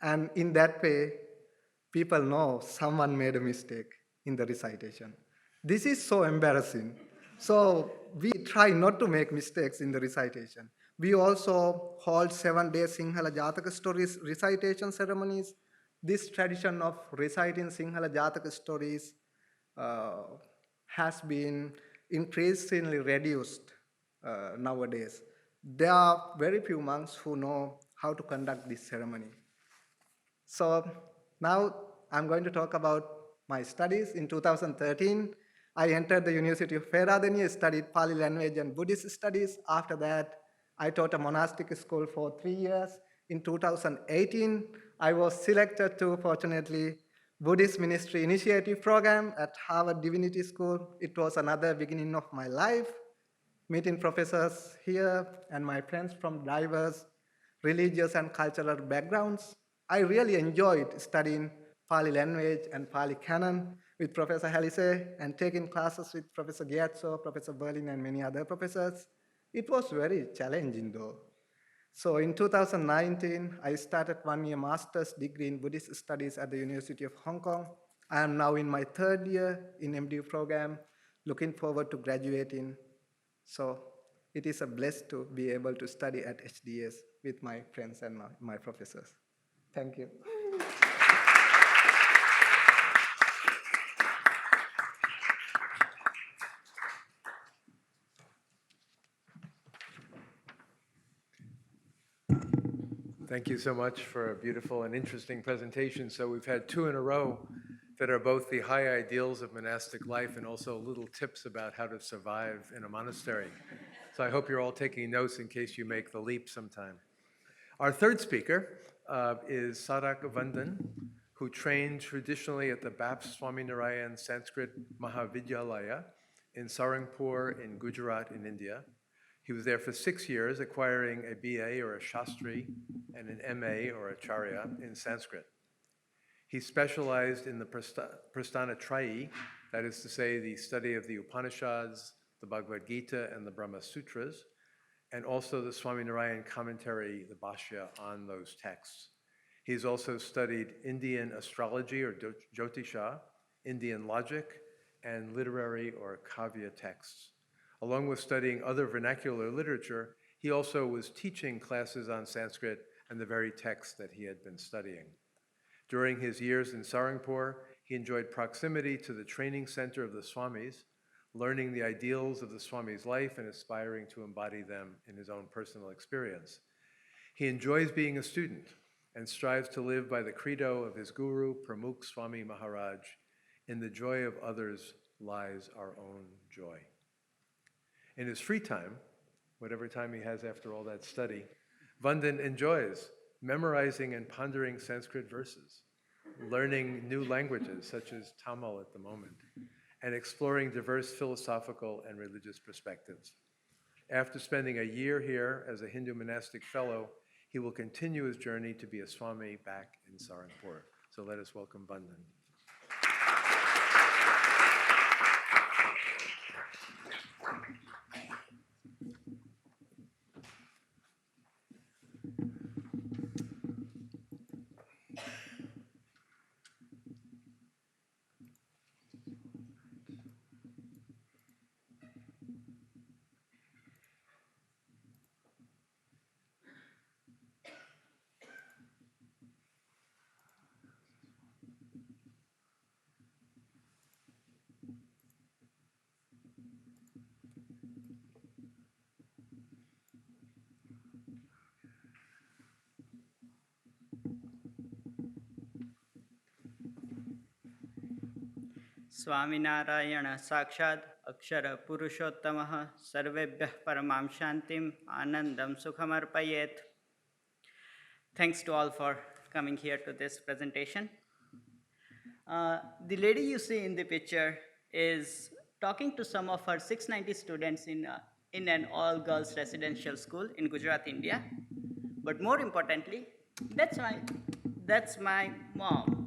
And in that way, people know someone made a mistake in the recitation. This is so embarrassing. So we try not to make mistakes in the recitation. We also hold 7-day Sinhala Jataka stories recitation ceremonies. This tradition of reciting Sinhala Jataka stories has been increasingly reduced nowadays. There are very few monks who know how to conduct this ceremony. So now I'm going to talk about my studies. In 2013, I entered the University of Theravada, studied Pali language and Buddhist studies. After that, I taught a monastic school for 3 years. In 2018, I was selected to, fortunately, Buddhist Ministry Initiative Program at Harvard Divinity School. It was another beginning of my life, meeting professors here and my friends from diverse religious and cultural backgrounds. I really enjoyed studying Pali language and Pali canon with Professor Halise and taking classes with Professor Gyatso, Professor Berlin, and many other professors. It was very challenging though. So in 2019, I started 1-year master's degree in Buddhist studies at the University of Hong Kong. I am now in my 3rd year in MDU program, looking forward to graduating. So it is a blessing to be able to study at HDS with my friends and my professors. Thank you. Thank you so much for a beautiful and interesting presentation. So we've had 2 in a row that are both the high ideals of monastic life and also little tips about how to survive in a monastery. So I hope you're all taking notes in case you make the leap sometime. Our 3rd speaker is Sadhak Vandan, who trained traditionally at the BAPS Swaminarayan Sanskrit Mahavidyalaya in Sarangpur in Gujarat in India. He was there for 6 years, acquiring a BA or a Shastri and an MA or a Charya in Sanskrit. He specialized in the Prasthana Trayi, that is to say, the study of the Upanishads, the Bhagavad Gita, and the Brahma Sutras, and also the Swaminarayan commentary, the Bhashya, on those texts. He's also studied Indian astrology or Jyotisha, Indian logic, and literary or kavya texts. Along with studying other vernacular literature, he also was teaching classes on Sanskrit and the very texts that he had been studying. During his years in Sarangpur, he enjoyed proximity to the training center of the Swamis, learning the ideals of the Swami's life and aspiring to embody them in his own personal experience. He enjoys being a student and strives to live by the credo of his guru, Pramukh Swami Maharaj, "In the joy of others lies our own joy." In his free time, whatever time he has after all that study, Vandan enjoys memorizing and pondering Sanskrit verses, learning new languages such as Tamil at the moment, and exploring diverse philosophical and religious perspectives. After spending a year here as a Hindu monastic fellow, he will continue his journey to be a Swami back in Sarangpur. So let us welcome Vandan. Swaminarayan साक्षात् अक्षर पुरुषोत्तमः सर्वेभ्यः परमां शान्तिम् आनन्दं सुखमर्पयेत्. Thanks to all for coming here to this presentation. The lady you see in the picture is talking to some of her 690 students in an all-girls residential school in Gujarat, India. But more importantly, that's my mom.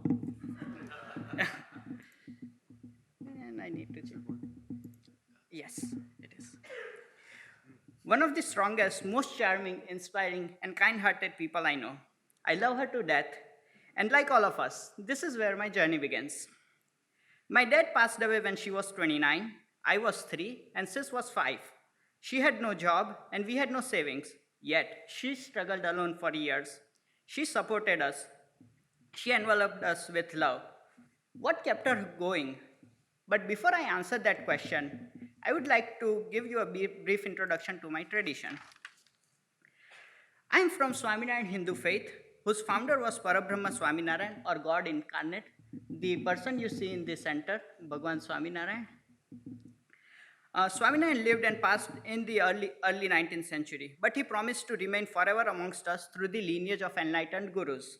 And I need to check. Yes, it is. One of the strongest, most charming, inspiring, and kind-hearted people I know. I love her to death, and like all of us, this is where my journey begins. My dad passed away when she was 29, I was 3, and sis was 5. She had no job, and we had no savings, yet she struggled alone for years. She supported us. She enveloped us with love. What kept her going? But before I answer that question, I would like to give you a brief introduction to my tradition. I am from Swaminarayan Hindu faith, whose founder was Parabrahma Swaminarayan, or God incarnate, the person you see in the center, Bhagwan Swaminarayan. Swaminarayan lived and passed in the early 19th century, but he promised to remain forever amongst us through the lineage of enlightened gurus.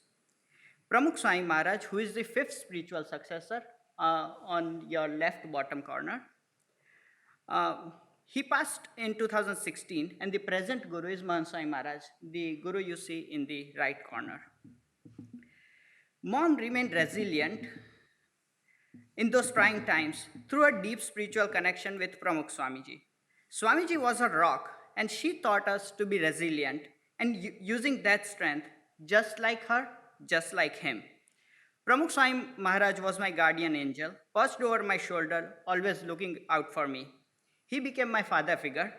Pramukh Swami Maharaj, who is the 5th spiritual successor on your left bottom corner, he passed in 2016, and the present guru is Mahan Swami Maharaj, the guru you see in the right corner. Mom remained resilient in those trying times through a deep spiritual connection with Pramukh Swamiji. Swamiji was a rock, and she taught us to be resilient and using that strength, just like her, just like him. Pramukh Swami Maharaj was my guardian angel, perched over my shoulder, always looking out for me. He became my father figure,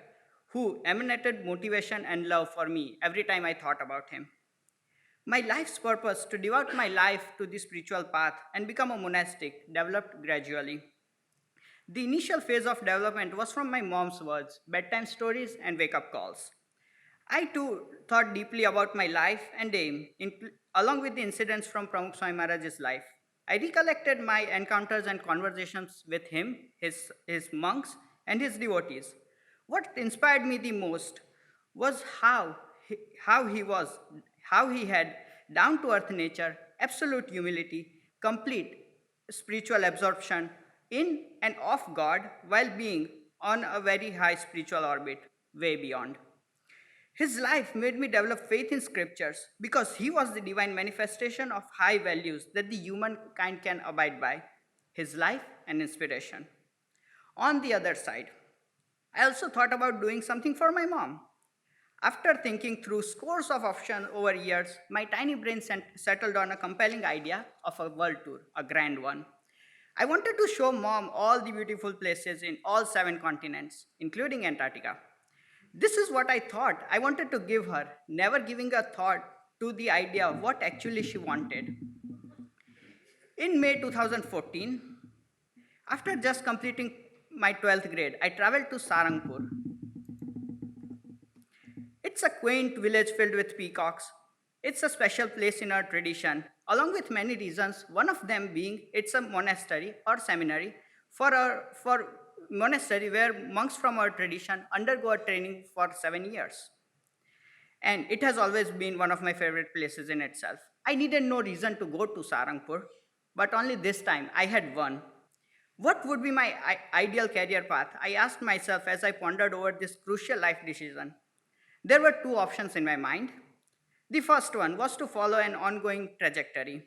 who emanated motivation and love for me every time I thought about him. My life's purpose to devote my life to the spiritual path and become a monastic developed gradually. The initial phase of development was from my mom's words, bedtime stories, and wake-up calls. I too thought deeply about my life and aim, along with the incidents from Pramukh Swami Maharaj's life. I recollected my encounters and conversations with him, his monks, and his devotees. What inspired me the most was how he had down-to-earth nature, absolute humility, complete spiritual absorption in and of God while being on a very high spiritual orbit, way beyond. His life made me develop faith in scriptures because he was the divine manifestation of high values that the humankind can abide by, his life and inspiration. On the other side, I also thought about doing something for my mom. After thinking through scores of options over years, my tiny brain settled on a compelling idea of a world tour, a grand one. I wanted to show mom all the beautiful places in all 7 continents, including Antarctica. This is what I thought I wanted to give her, never giving a thought to the idea of what actually she wanted. In May 2014, after just completing my 12th grade, I traveled to Sarangpur. It's a quaint village filled with peacocks. It's a special place in our tradition, along with many reasons, one of them being it's a monastery or seminary for monastery where monks from our tradition undergo a training for 7 years. And it has always been one of my favorite places in itself. I needed no reason to go to Sarangpur, but only this time I had one. What would be my ideal career path? I asked myself as I pondered over this crucial life decision. There were 2 options in my mind. The first one was to follow an ongoing trajectory,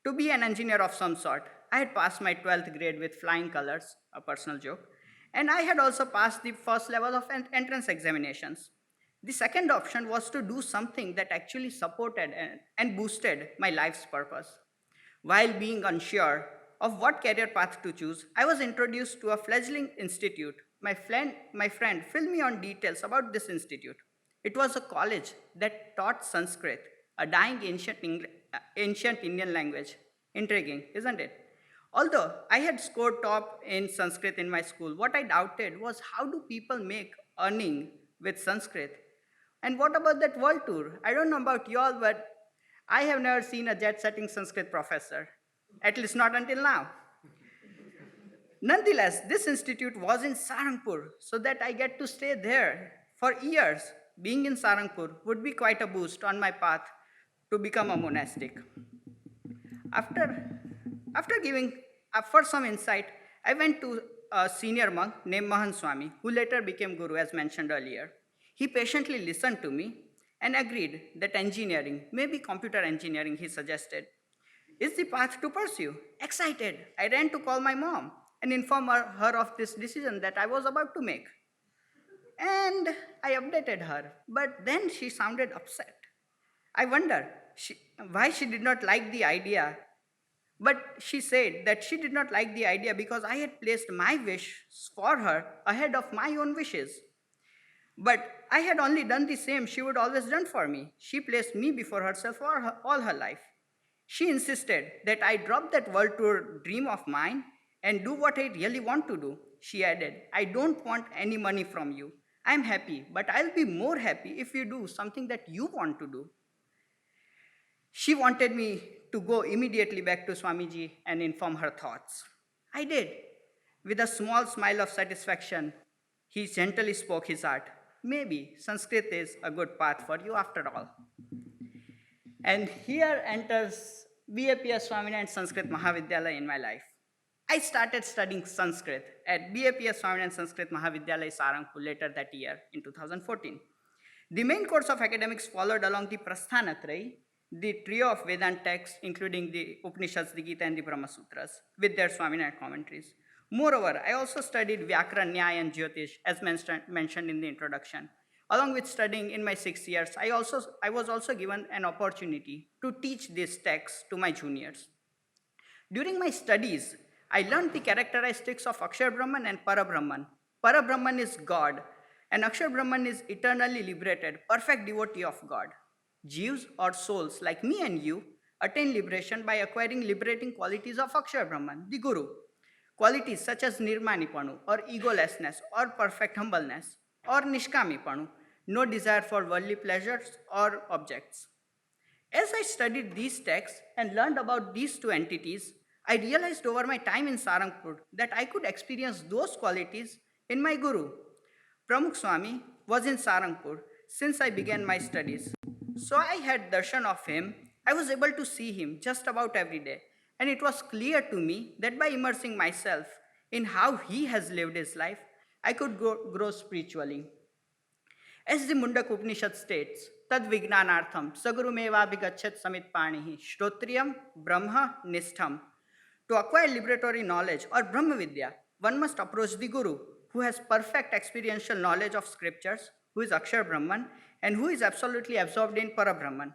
to be an engineer of some sort. I had passed my 12th grade with flying colors, a personal joke, and I had also passed the first level of entrance examinations. The second option was to do something that actually supported and boosted my life's purpose. While being unsure of what career path to choose, I was introduced to a fledgling institute. My friend filled me on details about this institute. It was a college that taught Sanskrit, a dying ancient Indian language. Intriguing, isn't it? Although I had scored top in Sanskrit in my school, what I doubted was how do people make earning with Sanskrit? And what about that world tour? I don't know about y'all, but I have never seen a jet-setting Sanskrit professor, at least not until now. Nonetheless, this institute was in Sarangpur, so that I get to stay there for years. Being in Sarangpur would be quite a boost on my path to become a monastic. After giving for some insight, I went to a senior monk named Mahan Swami, who later became Guru as mentioned earlier. He patiently listened to me and agreed that engineering, maybe computer engineering, he suggested, is the path to pursue. Excited, I ran to call my mom and inform her of this decision that I was about to make. And I updated her, but then she sounded upset. I wonder why she did not like the idea. But she said that she did not like the idea because I had placed my wish for her ahead of my own wishes. But I had only done the same she would always done for me. She placed me before herself all her life. She insisted that I drop that world tour dream of mine and do what I really want to do. She added, I don't want any money from you. I'm happy, but I'll be more happy if you do something that you want to do. She wanted me to go immediately back to Swamiji and inform her thoughts. I did. With a small smile of satisfaction, he gently spoke his heart. Maybe Sanskrit is a good path for you after all. And here enters BAPS Swaminarayan Sanskrit Mahavidyalaya in my life. I started studying Sanskrit at BAPS Swaminarayan Sanskrit Mahavidyalaya Sarangpur later that year in 2014. The main course of academics followed along the Prasthanatrayi, the trio of Vedanta texts, including the Upanishads, the Gita, and the Brahma Sutras, with their Swaminarayan commentaries. Moreover, I also studied Vyakran, Nyaya, and Jyotish, as mentioned in the introduction. Along with studying in my 6 years, I was also given an opportunity to teach these texts to my juniors. During my studies, I learned the characteristics of Akshar Brahman and Parabrahman. Parabrahman is God, and Akshar Brahman is eternally liberated, perfect devotee of God. Jeeves or souls like me and you attain liberation by acquiring liberating qualities of Akshar Brahman, the Guru. Qualities such as Nirmanipanu or egolessness or perfect humbleness or Nishkamipanu, no desire for worldly pleasures or objects. As I studied these texts and learned about these two entities, I realized over my time in Sarangpur that I could experience those qualities in my Guru. Pramukh Swami was in Sarangpur since I began my studies. So I had darshan of him. I was able to see him just about every day. And it was clear to me that by immersing myself in how he has lived his life, I could grow spiritually. As the Mundak Upanishad states, Tad Vignanartham Sagurumeva Vigachat Samit Panihi Shrotriyam Brahma Nistham. To acquire liberatory knowledge or Brahma Vidya, one must approach the Guru, who has perfect experiential knowledge of scriptures, who is Akshar Brahman, and who is absolutely absorbed in Parabrahman.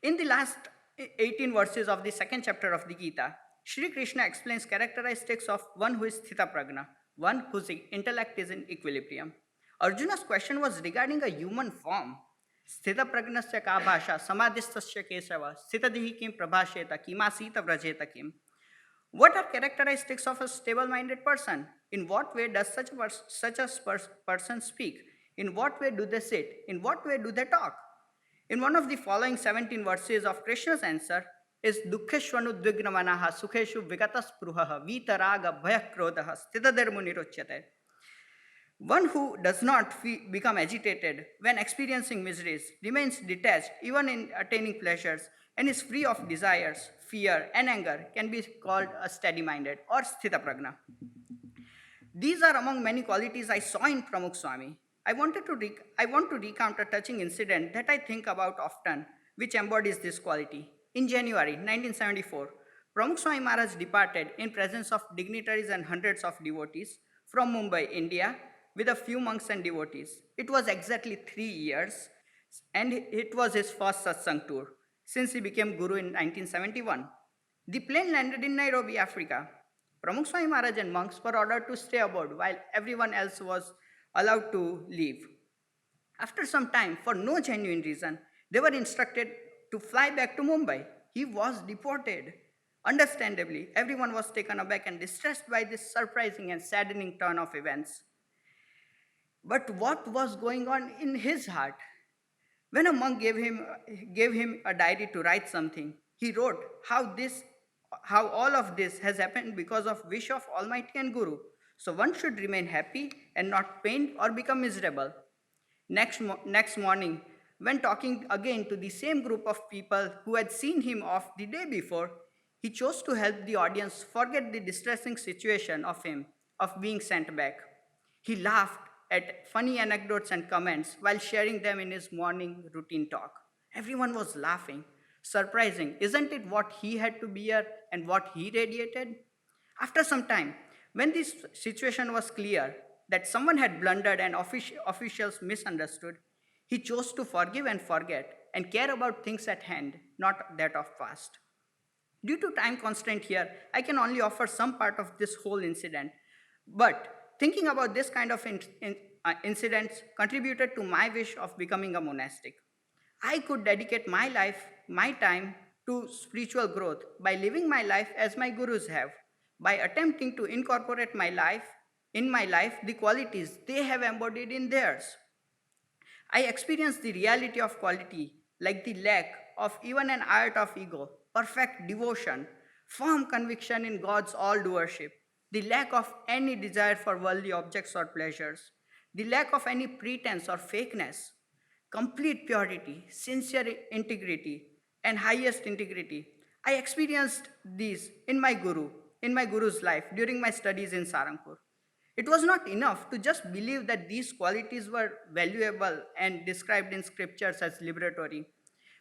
In the last 18 verses of the second chapter of the Gita, Shri Krishna explains characteristics of one who is Sthita Prajna, one whose intellect is in equilibrium. Arjuna's question was regarding a human form. Sthita Prajnasya ka bhasha samadhistasya kesava sthitadihi kim prabhasheta kimasita vrajeta kim. What are characteristics of a stable-minded person? In what way does such a person speak? In what way do they sit? In what way do they talk? In one of the following 17 verses of Krishna's answer is Dukkheshvanu Dvignamanaha Sukheshu Vigatas Pruhaha Vitaraga Bhayakrodaha Stitadarmunirochyate. One who does not become agitated when experiencing miseries, remains detached even in attaining pleasures, and is free of desires, fear, and anger can be called a steady-minded or Sthita Prajna. These are among many qualities I saw in Pramukh Swami. I want to recount a touching incident that I think about often, which embodies this quality. In January 1974, Pramukh Swami Maharaj departed in presence of dignitaries and hundreds of devotees from Mumbai, India, with a few monks and devotees. It was exactly 3 years, and it was his first satsang tour, since he became Guru in 1971. The plane landed in Nairobi, Africa. Pramukh Swami Maharaj and monks were ordered to stay aboard while everyone else was allowed to leave. After some time, for no genuine reason, they were instructed to fly back to Mumbai. He was deported. Understandably, everyone was taken aback and distressed by this surprising and saddening turn of events. But what was going on in his heart? When a monk gave him a diary to write something, he wrote how all of this has happened because of wish of Almighty and Guru. So one should remain happy and not pained or become miserable. Next morning, when talking again to the same group of people who had seen him off the day before, he chose to help the audience forget the distressing situation of being sent back. He laughed at funny anecdotes and comments while sharing them in his morning routine talk. Everyone was laughing. Surprising, isn't it, what he had to bear and what he radiated? After some time, when this situation was clear that someone had blundered and officials misunderstood, he chose to forgive and forget and care about things at hand, not that of past. Due to time constraint here, I can only offer some part of this whole incident. But thinking about this kind of incidents contributed to my wish of becoming a monastic. I could dedicate my life, my time to spiritual growth by living my life as my gurus have, by attempting to incorporate in my life the qualities they have embodied in theirs. I experienced the reality of quality, like the lack of even an iota of ego, perfect devotion, firm conviction in God's all-doership, the lack of any desire for worldly objects or pleasures, the lack of any pretense or fakeness, complete purity, sincere integrity, and highest integrity. I experienced these in my guru's life during my studies in Sarangpur. It was not enough to just believe that these qualities were valuable and described in scriptures as liberatory,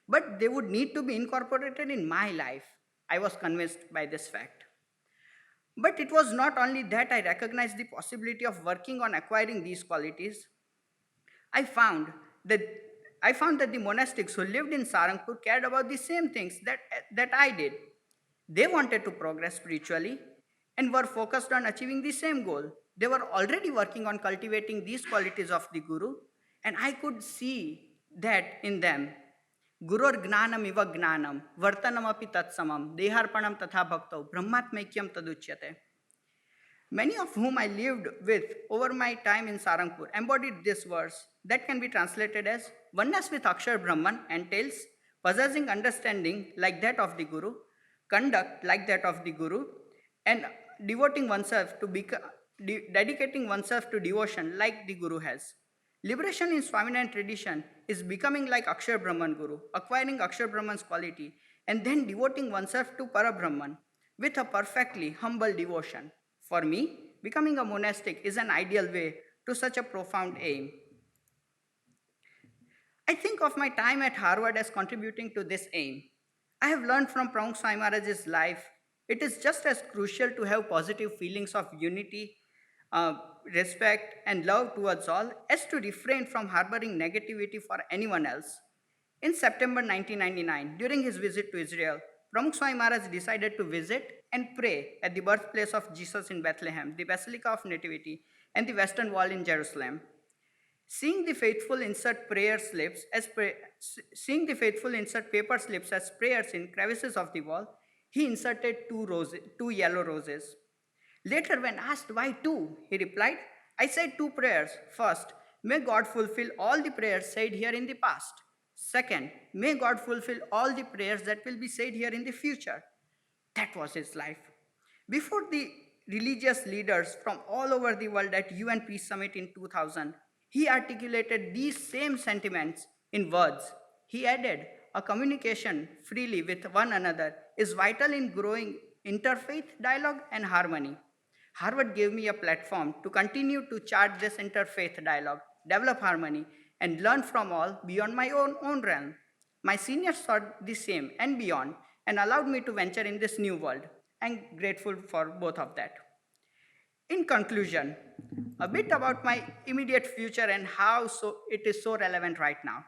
but they would need to be incorporated in my life. I was convinced by this fact. But it was not only that I recognized the possibility of working on acquiring these qualities. I found that the monastics who lived in Sarangpur cared about the same things that I did. They wanted to progress spiritually and were focused on achieving the same goal. They were already working on cultivating these qualities of the Guru, and I could see that in them. Gurur gnanam iva gnanam, vartanam api tatsamam, deharpanam tatha bhakto, brahmatmaikyam taduchyate. Many of whom I lived with over my time in Sarangpur embodied this verse that can be translated as oneness with Akshar Brahman entails possessing understanding like that of the Guru, conduct like that of the Guru, and dedicating oneself to devotion like the Guru has. Liberation in Swaminarayan tradition is becoming like Akshar Brahman Guru, acquiring Akshar Brahman's quality, and then devoting oneself to Parabrahman with a perfectly humble devotion. For me, becoming a monastic is an ideal way to such a profound aim. I think of my time at Harvard as contributing to this aim. I have learned from Parkman Swami Maharaj's life, it is just as crucial to have positive feelings of unity, respect, and love towards all as to refrain from harboring negativity for anyone else. In September 1999, during his visit to Israel, Parkman Swami Maharaj decided to visit and pray at the birthplace of Jesus in Bethlehem, the Basilica of Nativity, and the Western Wall in Jerusalem. Seeing the faithful insert paper slips as prayers in crevices of the wall, he inserted two yellow roses. Later, when asked why two, he replied, I said two prayers. First, may God fulfill all the prayers said here in the past. Second, may God fulfill all the prayers that will be said here in the future. That was his life. Before the religious leaders from all over the world at UN Peace Summit in 2000, he articulated these same sentiments in words. He added, a communication freely with one another is vital in growing interfaith dialogue and harmony. Harvard gave me a platform to continue to chart this interfaith dialogue, develop harmony, and learn from all beyond my own realm. My seniors thought the same and beyond, and allowed me to venture in this new world. I'm grateful for both of that. In conclusion, a bit about my immediate future and how it is so relevant right now.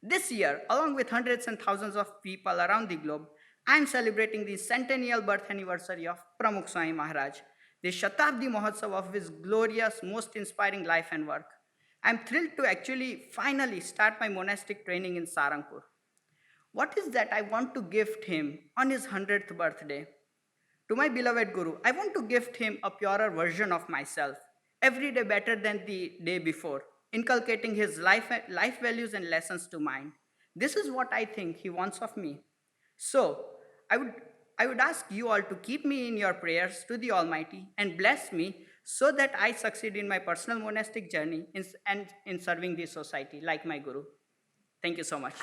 This year, along with hundreds and thousands of people around the globe, I am celebrating the centennial birth anniversary of Pramukh Swami Maharaj, the Shatabdi Mahotsav of his glorious, most inspiring life and work. I am thrilled to actually finally start my monastic training in Sarangpur. What is that I want to gift him on his 100th birthday? To my beloved Guru, I want to gift him a purer version of myself, every day better than the day before, inculcating his life values and lessons to mine. This is what I think he wants of me. So, I would ask you all to keep me in your prayers to the Almighty and bless me so that I succeed in my personal monastic journey and in serving the society like my Guru. Thank you so much.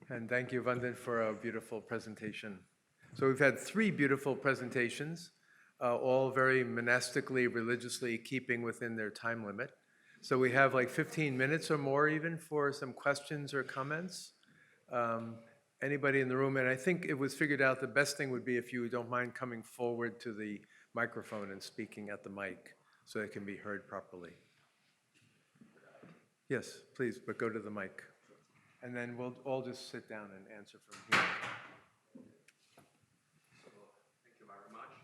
And thank you, Vandan, for a beautiful presentation. So we've had 3 beautiful presentations, all very monastically, religiously keeping within their time limit. So we have like 15 minutes or more even for some questions or comments. Anybody in the room? And I think it was figured out the best thing would be if you don't mind coming forward to the microphone and speaking at the mic so it can be heard properly. Yes, please, but go to the mic. And then we'll all just sit down and answer from here. Thank you very much.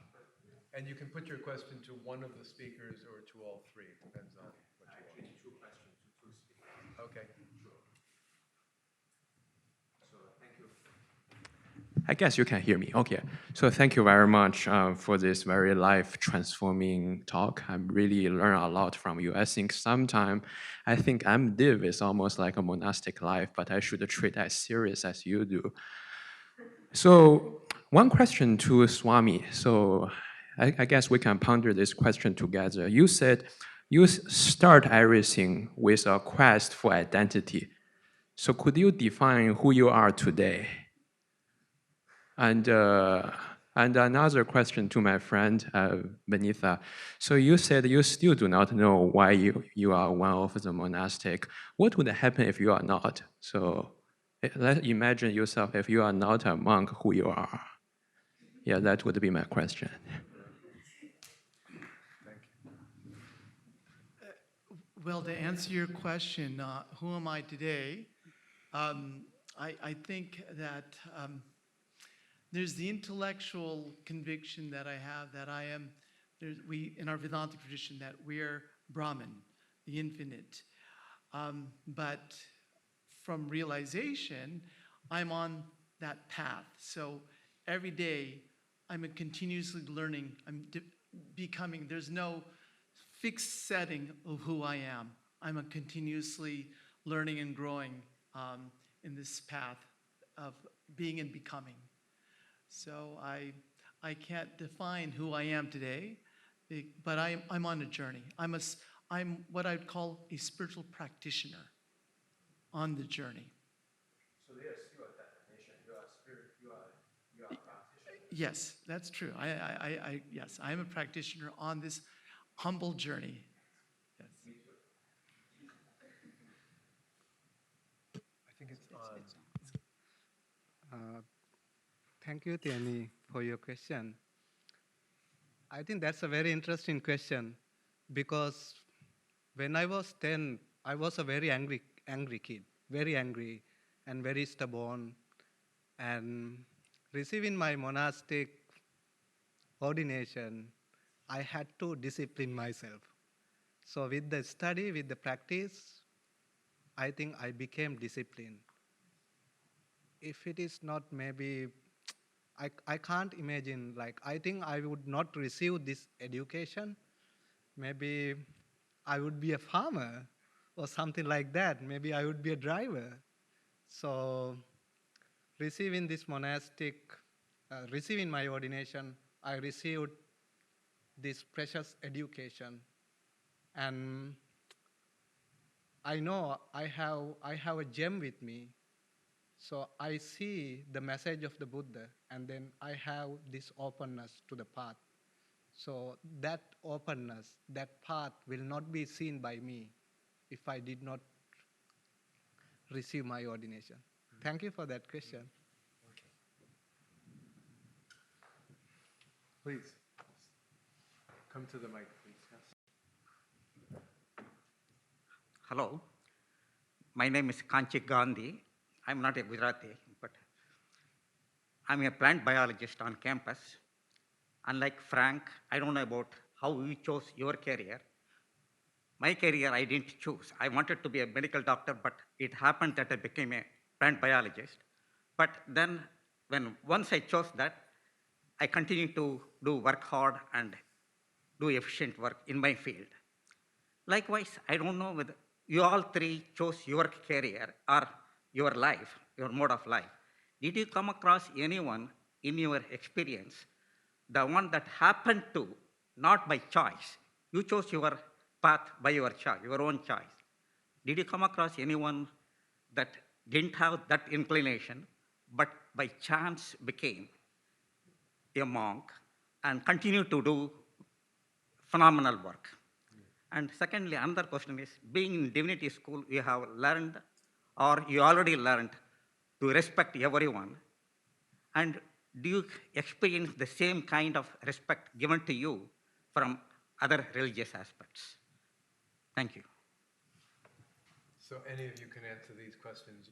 And you can put your question to one of the speakers or to all 3, depends on what you want. Actually, 2 questions to 2 speakers. Okay. Sure. So thank you. I guess you can hear me. Okay. So thank you very much for this very life-transforming talk. I really learned a lot from you. I think sometimes I think MDiv is almost like a monastic life, but I should treat it as serious as you do. So one question to Swami. So I guess we can ponder this question together. You said you start everything with a quest for identity. So could you define who you are today? And another question to my friend, Vineetha. So you said you still do not know why you are one of the monastic. What would happen if you are not? So let's imagine yourself if you are not a monk, who you are. Yeah, that would be my question. Well, to answer your question, who am I today? I think that there's the intellectual conviction that I have that I am, we in our Vedanta tradition, that we're Brahman, the infinite. But from realization, I'm on that path. So every day, I'm continuously learning, I'm becoming, there's no fixed setting of who I am. I'm continuously learning and growing in this path of being and becoming. So I can't define who I am today, but I'm on a journey. I'm what I'd call a spiritual practitioner on the journey. So there's still a definition. You are a practitioner. Yes, that's true. Yes, I am a practitioner on this humble journey. Yes. Me too. I think it's on. Thank you, Tiani, for your question. I think that's a very interesting question because when I was 10, I was a very angry kid, very angry and very stubborn. And receiving my monastic ordination, I had to discipline myself. So with the study, with the practice, I think I became disciplined. If it is not maybe, I can't imagine, like, I think I would not receive this education. Maybe I would be a farmer or something like that. Maybe I would be a driver. So receiving this monastic, receiving my ordination, I received this precious education. And I know I have a gem with me. So I see the message of the Buddha, and then I have this openness to the path. So that openness, that path will not be seen by me if I did not receive my ordination. Thank you for that question. Please, come to the mic, please. Yes. Hello, my name is Kanchi Gandhi. I'm not a Gujarati, but I'm a plant biologist on campus. Unlike Frank, I don't know about how you chose your career. My career I didn't choose. I wanted to be a medical doctor, but it happened that I became a plant biologist. But then once I chose that, I continued to work hard and do efficient work in my field. Likewise, I don't know whether you all 3 chose your career or your life, your mode of life. Did you come across anyone in your experience the one that happened to, not by choice. You chose your path by your choice, your own choice. Did you come across anyone that didn't have that inclination, but by chance became a monk and continue to do phenomenal work? And secondly, another question is, being in divinity school, you have learned, or you already learned, to respect everyone. And do you experience the same kind of respect given to you from other religious aspects? Thank you. So any of you can answer these questions,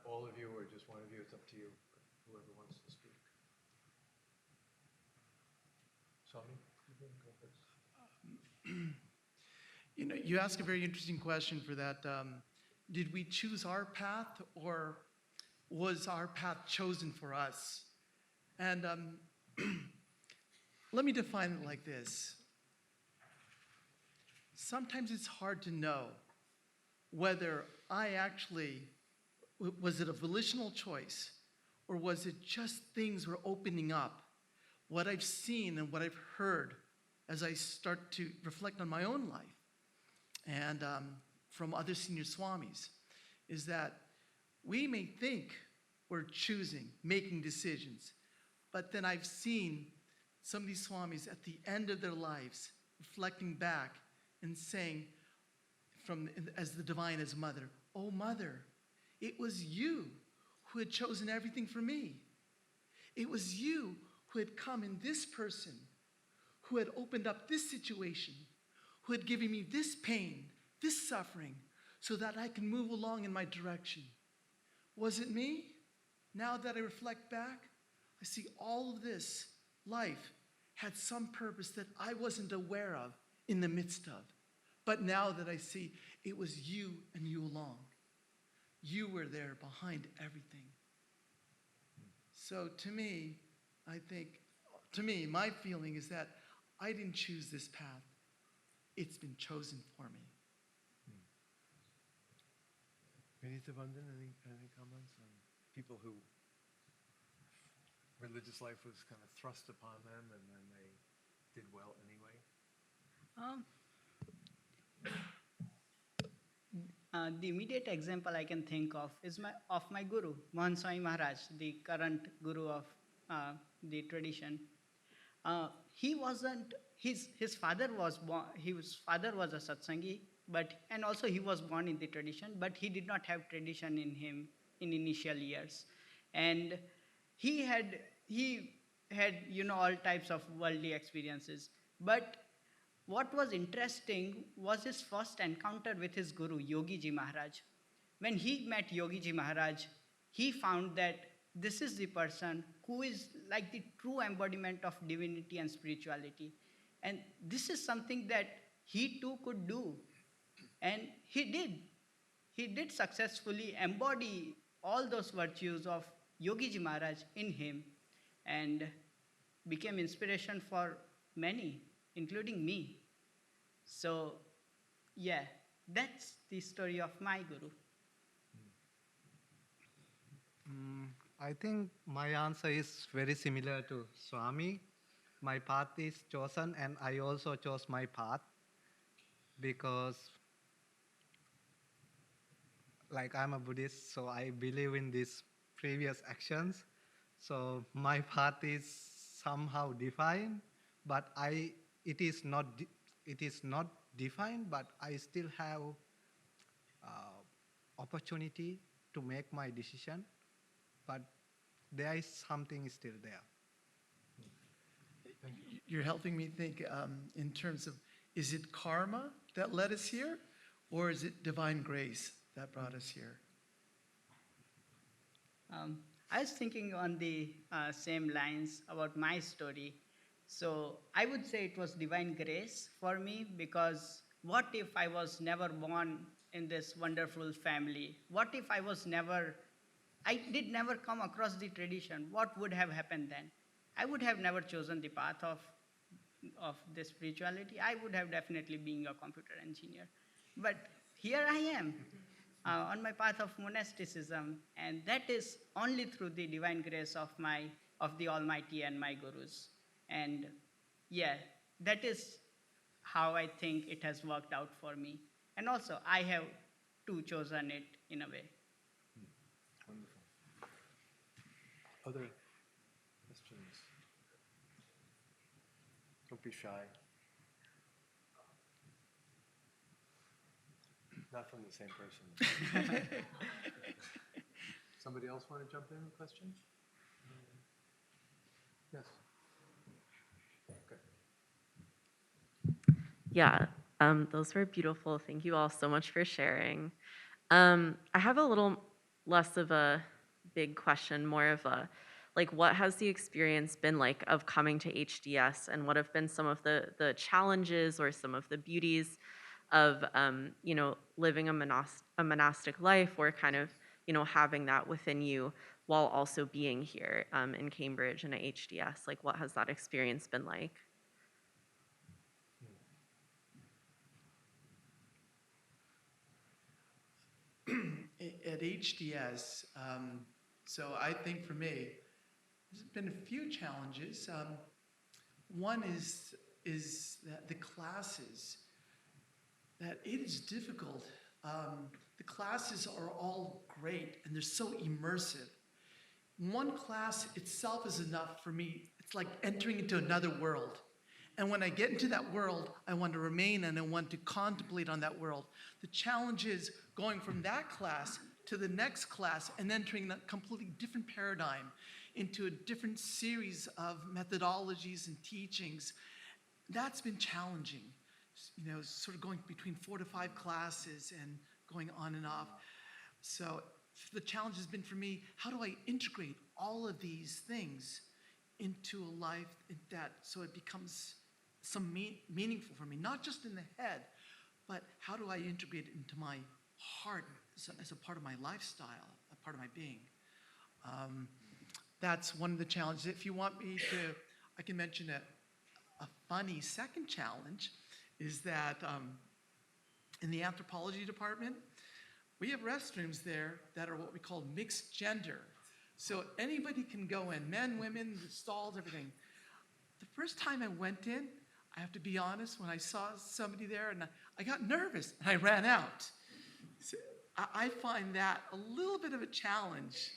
all of you or just one of you, it's up to you, whoever wants to speak. Swami, you go first. You know, you ask a very interesting question for that. Did we choose our path, or was our path chosen for us? And let me define it like this. Sometimes it's hard to know whether I actually, was it a volitional choice, or was it just things were opening up? What I've seen and what I've heard as I start to reflect on my own life and from other senior swamis is that we may think we're choosing, making decisions, but then I've seen some of these swamis at the end of their lives reflecting back and saying, as the divine as mother, "Oh mother, it was you who had chosen everything for me. It was you who had come in this person, who had opened up this situation, who had given me this pain, this suffering, so that I can move along in my direction. Was it me? Now that I reflect back, I see all of this life had some purpose that I wasn't aware of in the midst of. But now that I see, it was you and you alone. You were there behind everything." So to me, my feeling is that I didn't choose this path. It's been chosen for me. Vineetha Mahayaye, any comments on people who religious life was kind of thrust upon them and then they did well anyway? The immediate example I can think of is my guru, Swami Maharaj, the current guru of the tradition. His father was born. His father was a satsangi, and also he was born in the tradition, but he did not have tradition in him in initial years, and he had all types of worldly experiences. But what was interesting was his first encounter with his guru, Yogi Ji Maharaj. When he met Yogi Ji Maharaj, he found that this is the person who is like the true embodiment of divinity and spirituality. And this is something that he too could do. And he did. He did successfully embody all those virtues of Yogi Ji Maharaj in him and became inspiration for many, including me. So, yeah, that's the story of my guru. I think my answer is very similar to Swami. My path is chosen, and I also chose my path because, like, I'm a Buddhist, so I believe in these previous actions. So my path is somehow defined, but it is not defined, but I still have opportunity to make my decision. But there is something still there. You're helping me think in terms of, is it karma that led us here, or is it divine grace that brought us here? I was thinking on the same lines about my story. So I would say it was divine grace for me, because what if I was never born in this wonderful family? What if I did never come across the tradition? What would have happened then? I would have never chosen the path of this spirituality. I would have definitely been a computer engineer. But here I am on my path of monasticism, and that is only through the divine grace of the Almighty and my gurus. And yeah, that is how I think it has worked out for me. And also, I have too chosen it in a way. Wonderful. Other questions? Don't be shy. Not from the same person. Somebody else want to jump in with questions? Yes. Okay. Yeah, those were beautiful. Thank you all so much for sharing. I have a little less of a big question, more of a, like, what has the experience been like of coming to HDS, and what have been some of the challenges or some of the beauties of, living a monastic life, or kind of, having that within you while also being here in Cambridge and at HDS? Like, what has that experience been like? At HDS, so I think for me, there's been a few challenges. One is that the classes, that it is difficult. The classes are all great and they're so immersive. One class itself is enough for me. It's like entering into another world. And when I get into that world, I want to remain and I want to contemplate on that world. The challenge is going from that class to the next class and entering a completely different paradigm into a different series of methodologies and teachings. That's been challenging, sort of going between 4 to 5 classes and going on and off. So the challenge has been for me, how do I integrate all of these things into a life so it becomes some meaningful for me, not just in the head, but how do I integrate it into my heart as a part of my lifestyle, a part of my being? That's one of the challenges. If you want me to, I can mention a funny second challenge is that in the anthropology department, we have restrooms there that are what we call mixed gender. So anybody can go in, men, women, stalls, everything. The first time I went in, I have to be honest, when I saw somebody there, and I got nervous and I ran out. So I find that a little bit of a challenge.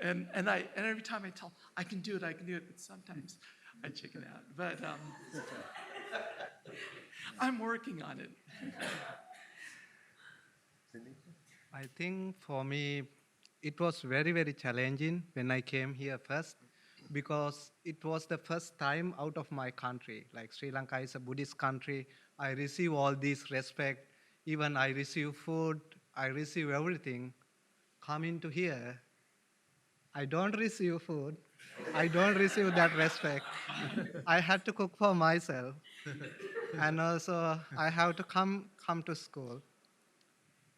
And every time I tell, I can do it, but sometimes I chicken out. But I'm working on it. I think for me, it was very, very challenging when I came here first, because it was the first time out of my country. Like, Sri Lanka is a Buddhist country. I receive all this respect. Even I receive food, I receive everything. Coming to here, I don't receive food. I don't receive that respect. I had to cook for myself. And also, I have to come to school.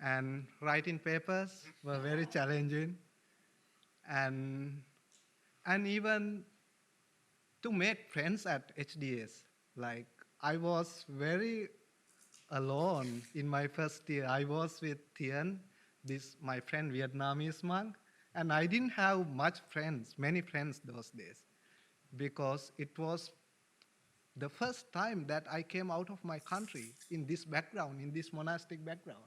And writing papers were very challenging. And even to make friends at HDS, like, I was very alone in my first year. I was with Thien, my friend, Vietnamese monk, and I didn't have many friends those days, because it was the first time that I came out of my country in this background, in this monastic background.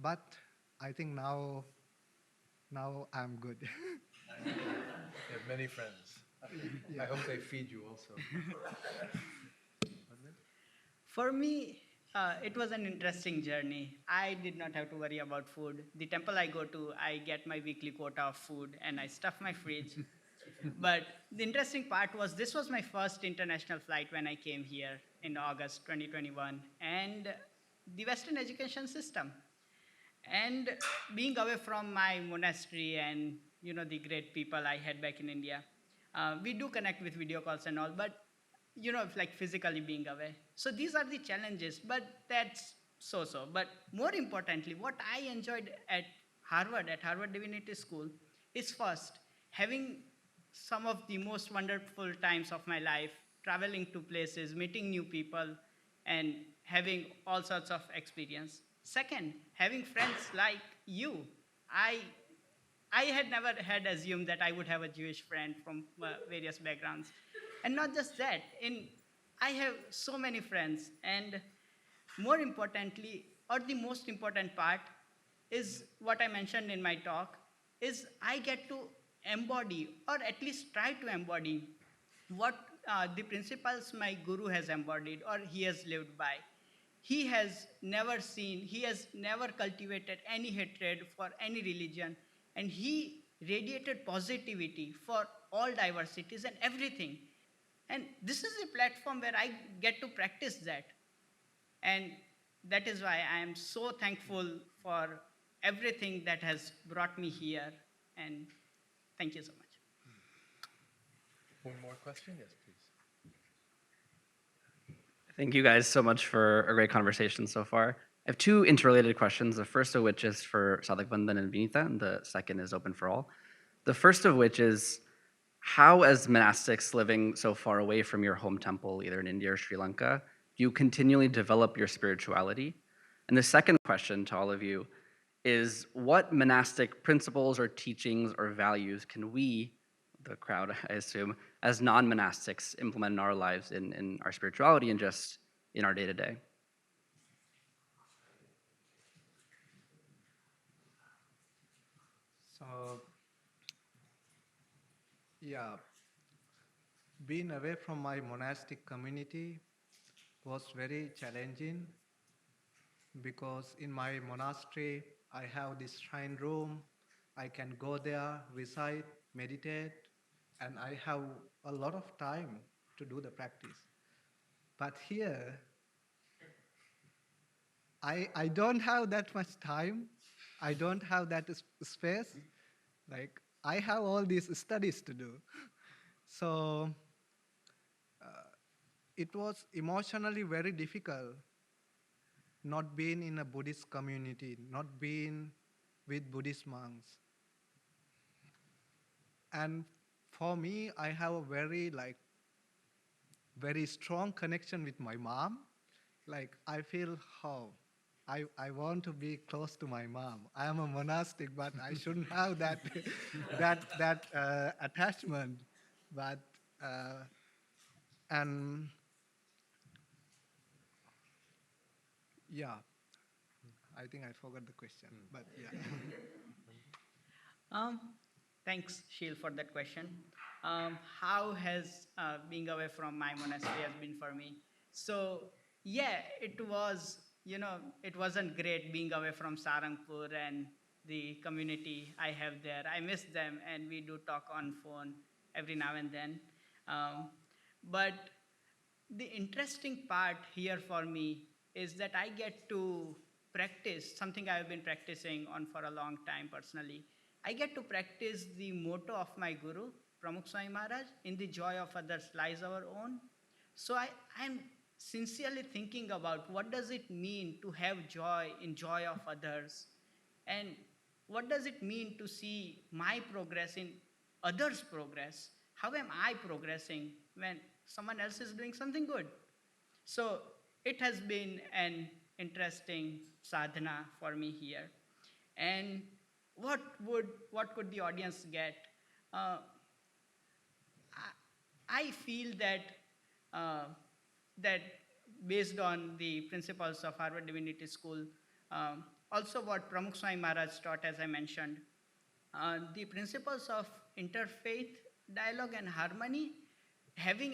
But I think now I'm good. You have many friends. I hope they feed you also. For me, it was an interesting journey. I did not have to worry about food. The temple I go to, I get my weekly quota of food and I stuff my fridge. But the interesting part was this was my first international flight when I came here in August 2021, and the Western education system. And being away from my monastery and the great people I had back in India, we do connect with video calls and all, but like physically being away. So these are the challenges, but that's so-so. But more importantly, what I enjoyed at Harvard Divinity School, is first, having some of the most wonderful times of my life, traveling to places, meeting new people, and having all sorts of experience. Second, having friends like you. I I had never had assumed that I would have a Jewish friend from various backgrounds. And not just that, I have so many friends, and more importantly, or the most important part, is what I mentioned in my talk, is I get to embody, or at least try to embody, what the principles my guru has embodied or he has lived by. He has never seen, he has never cultivated any hatred for any religion, and he radiated positivity for all diversities and everything. And this is a platform where I get to practice that. And that is why I am so thankful for everything that has brought me here. And thank you so much. One more question? Yes, please. Thank you guys so much for a great conversation so far. I have two interrelated questions, the first of which is for Sadhak Vandan and Vinita, and the second is open for all. The first of which is, how, as monastics living so far away from your home temple, either in India or Sri Lanka, do you continually develop your spirituality? And the second question to all of you is, what monastic principles or teachings or values can we, the crowd, I assume, as non-monastics implement in our lives, in our spirituality and just in our day-to-day? So, yeah, being away from my monastic community was very challenging, because in my monastery, I have this shrine room. I can go there, recite, meditate, and I have a lot of time to do the practice. But here, I don't have that much time. I don't have that space. Like, I have all these studies to do. So it was emotionally very difficult not being in a Buddhist community, not being with Buddhist monks. And for me, I have a very strong connection with my mom. Like, I feel I want to be close to my mom. I am a monastic, but I shouldn't have that that attachment. But and yeah, I think I forgot the question. But yeah. Thanks, Sheil, for that question. How has being away from my monastery has been for me? So, yeah, it was, it wasn't great being away from Sarangpur and the community I have there. I miss them, and we do talk on phone every now and then. But the interesting part here for me is that I get to practice something I've been practicing on for a long time personally. I get to practice the motto of my guru, Pramukh Swami Maharaj, in the joy of others lies our own. So I'm sincerely thinking about what does it mean to have joy in joy of others, and what does it mean to see my progress in others' progress? How am I progressing when someone else is doing something good? So it has been an interesting sadhana for me here. And what could the audience get? Uh, I feel that that based on the principles of Harvard Divinity School, also what Pramukh Swami Maharaj taught, as I mentioned, the principles of interfaith dialogue and harmony, having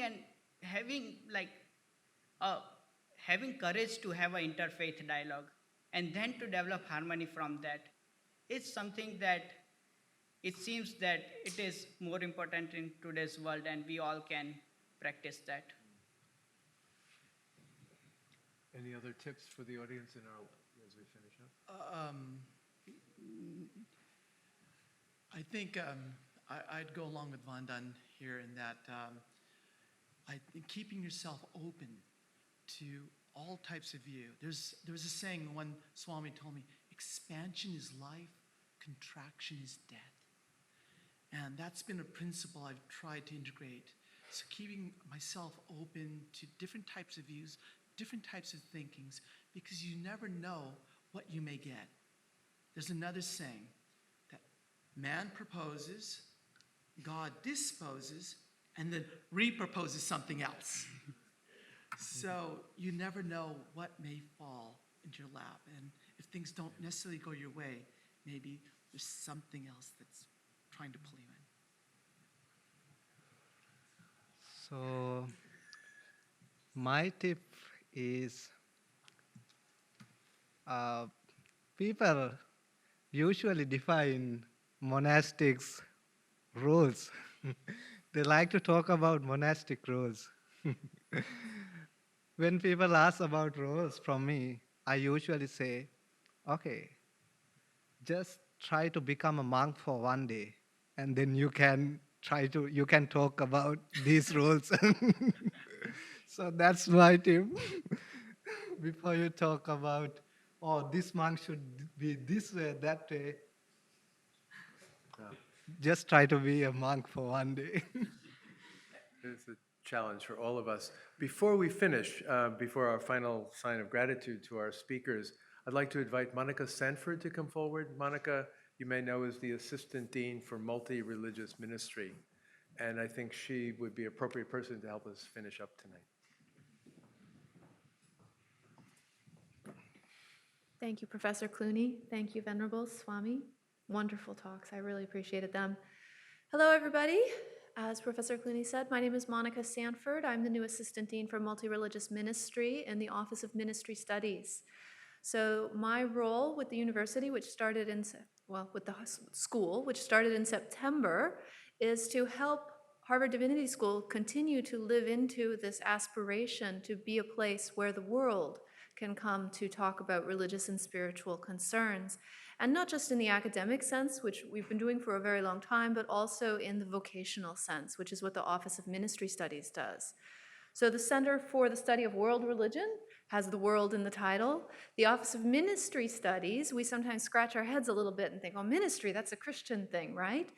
having courage to have an interfaith dialogue, and then to develop harmony from that, is something that it seems that it is more important in today's world, and we all can practice that. Any other tips for the audience as we finish up? I think I'd go along with Vandan here in that I think keeping yourself open to all types of view. There was a saying one Swami told me, expansion is life, contraction is death. And that's been a principle I've tried to integrate. So keeping myself open to different types of views, different types of thinkings, because you never know what you may get. There's another saying that Man proposes, God disposes, and then reproposes something else. So you never know what may fall into your lap. And if things don't necessarily go your way, maybe there's something else that's trying to pull you in. So my tip is people usually define monastics rules. They like to talk about monastic rules. When people ask about rules from me, I usually say, okay, just try to become a monk for one day, and then you can talk about these rules. So that's my tip. Before you talk about, oh, this monk should be this way, that way, just try to be a monk for one day. It's a challenge for all of us. Before we finish, before our final sign of gratitude to our speakers, I'd like to invite Monica Sanford to come forward. Monica, you may know, is the Assistant Dean for Multi-Religious Ministry, and I think she would be an appropriate person to help us finish up tonight. Thank you, Professor Clooney. Thank you, Venerable Swami. Wonderful talks. I really appreciated them. Hello, everybody. As Professor Clooney said, my name is Monica Sanford. I'm the new Assistant Dean for Multi-Religious Ministry in the Office of Ministry Studies. So my role with the university, with the school, which started in September, is to help Harvard Divinity School continue to live into this aspiration to be a place where the world can come to talk about religious and spiritual concerns. And not just in the academic sense, which we've been doing for a very long time, but also in the vocational sense, which is what the Office of Ministry Studies does. So the Center for the Study of World Religion has the world in the title. The Office of Ministry Studies, we sometimes scratch our heads a little bit and think, oh, ministry, that's a Christian thing, right?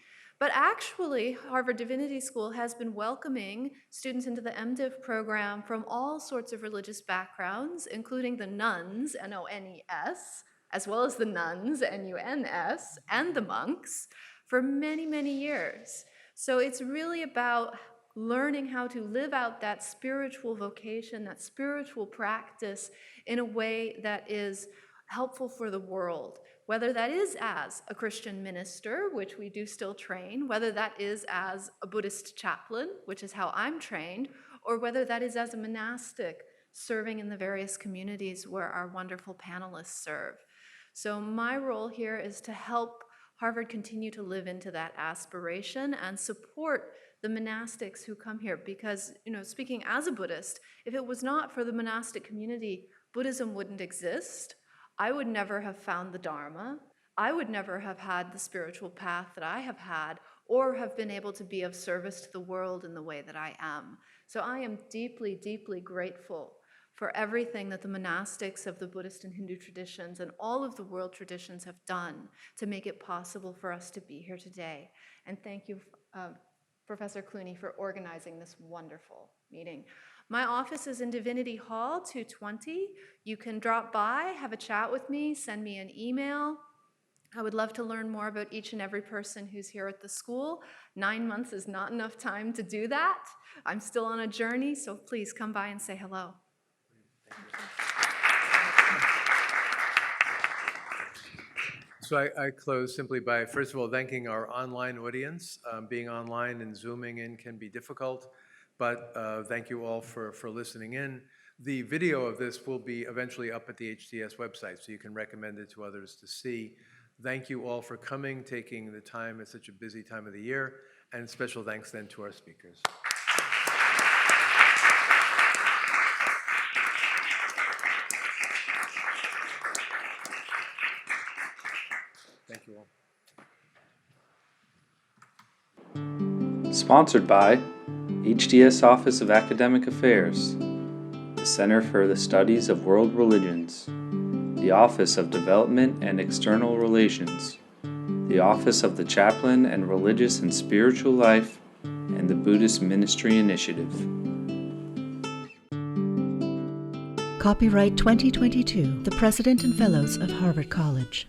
But actually, Harvard Divinity School has been welcoming students into the MDiv program from all sorts of religious backgrounds, including the nuns, N-O-N-E-S, as well as the nuns, N-U-N-S, and the monks, for many, many years. So it's really about learning how to live out that spiritual vocation, that spiritual practice in a way that is helpful for the world, whether that is as a Christian minister, which we do still train, whether that is as a Buddhist chaplain, which is how I'm trained, or whether that is as a monastic serving in the various communities where our wonderful panelists serve. So my role here is to help Harvard continue to live into that aspiration and support the monastics who come here, because, speaking as a Buddhist, if it was not for the monastic community, Buddhism wouldn't exist. I would never have found the Dharma. I would never have had the spiritual path that I have had, or have been able to be of service to the world in the way that I am. So I am deeply, deeply grateful for everything that the monastics of the Buddhist and Hindu traditions and all of the world traditions have done to make it possible for us to be here today. And thank you, Professor Clooney, for organizing this wonderful meeting. My office is in Divinity Hall 220. You can drop by, have a chat with me, send me an email. I would love to learn more about each and every person who's here at the school. 9 months is not enough time to do that. I'm still on a journey, so please come by and say hello. So I close simply by, first of all, thanking our online audience. Being online and Zooming in can be difficult, but thank you all for listening in. The video of this will be eventually up at the HTS website, so you can recommend it to others to see. Thank you all for coming, taking the time at such a busy time of the year, and special thanks then to our speakers. Thank you all. Sponsored by HTS Office of Academic Affairs, the Center for the Studies of World Religions, the Office of Development and External Relations, the Office of the Chaplain and Religious and Spiritual Life, and the Buddhist Ministry Initiative. Copyright 2022, the President and Fellows of Harvard College.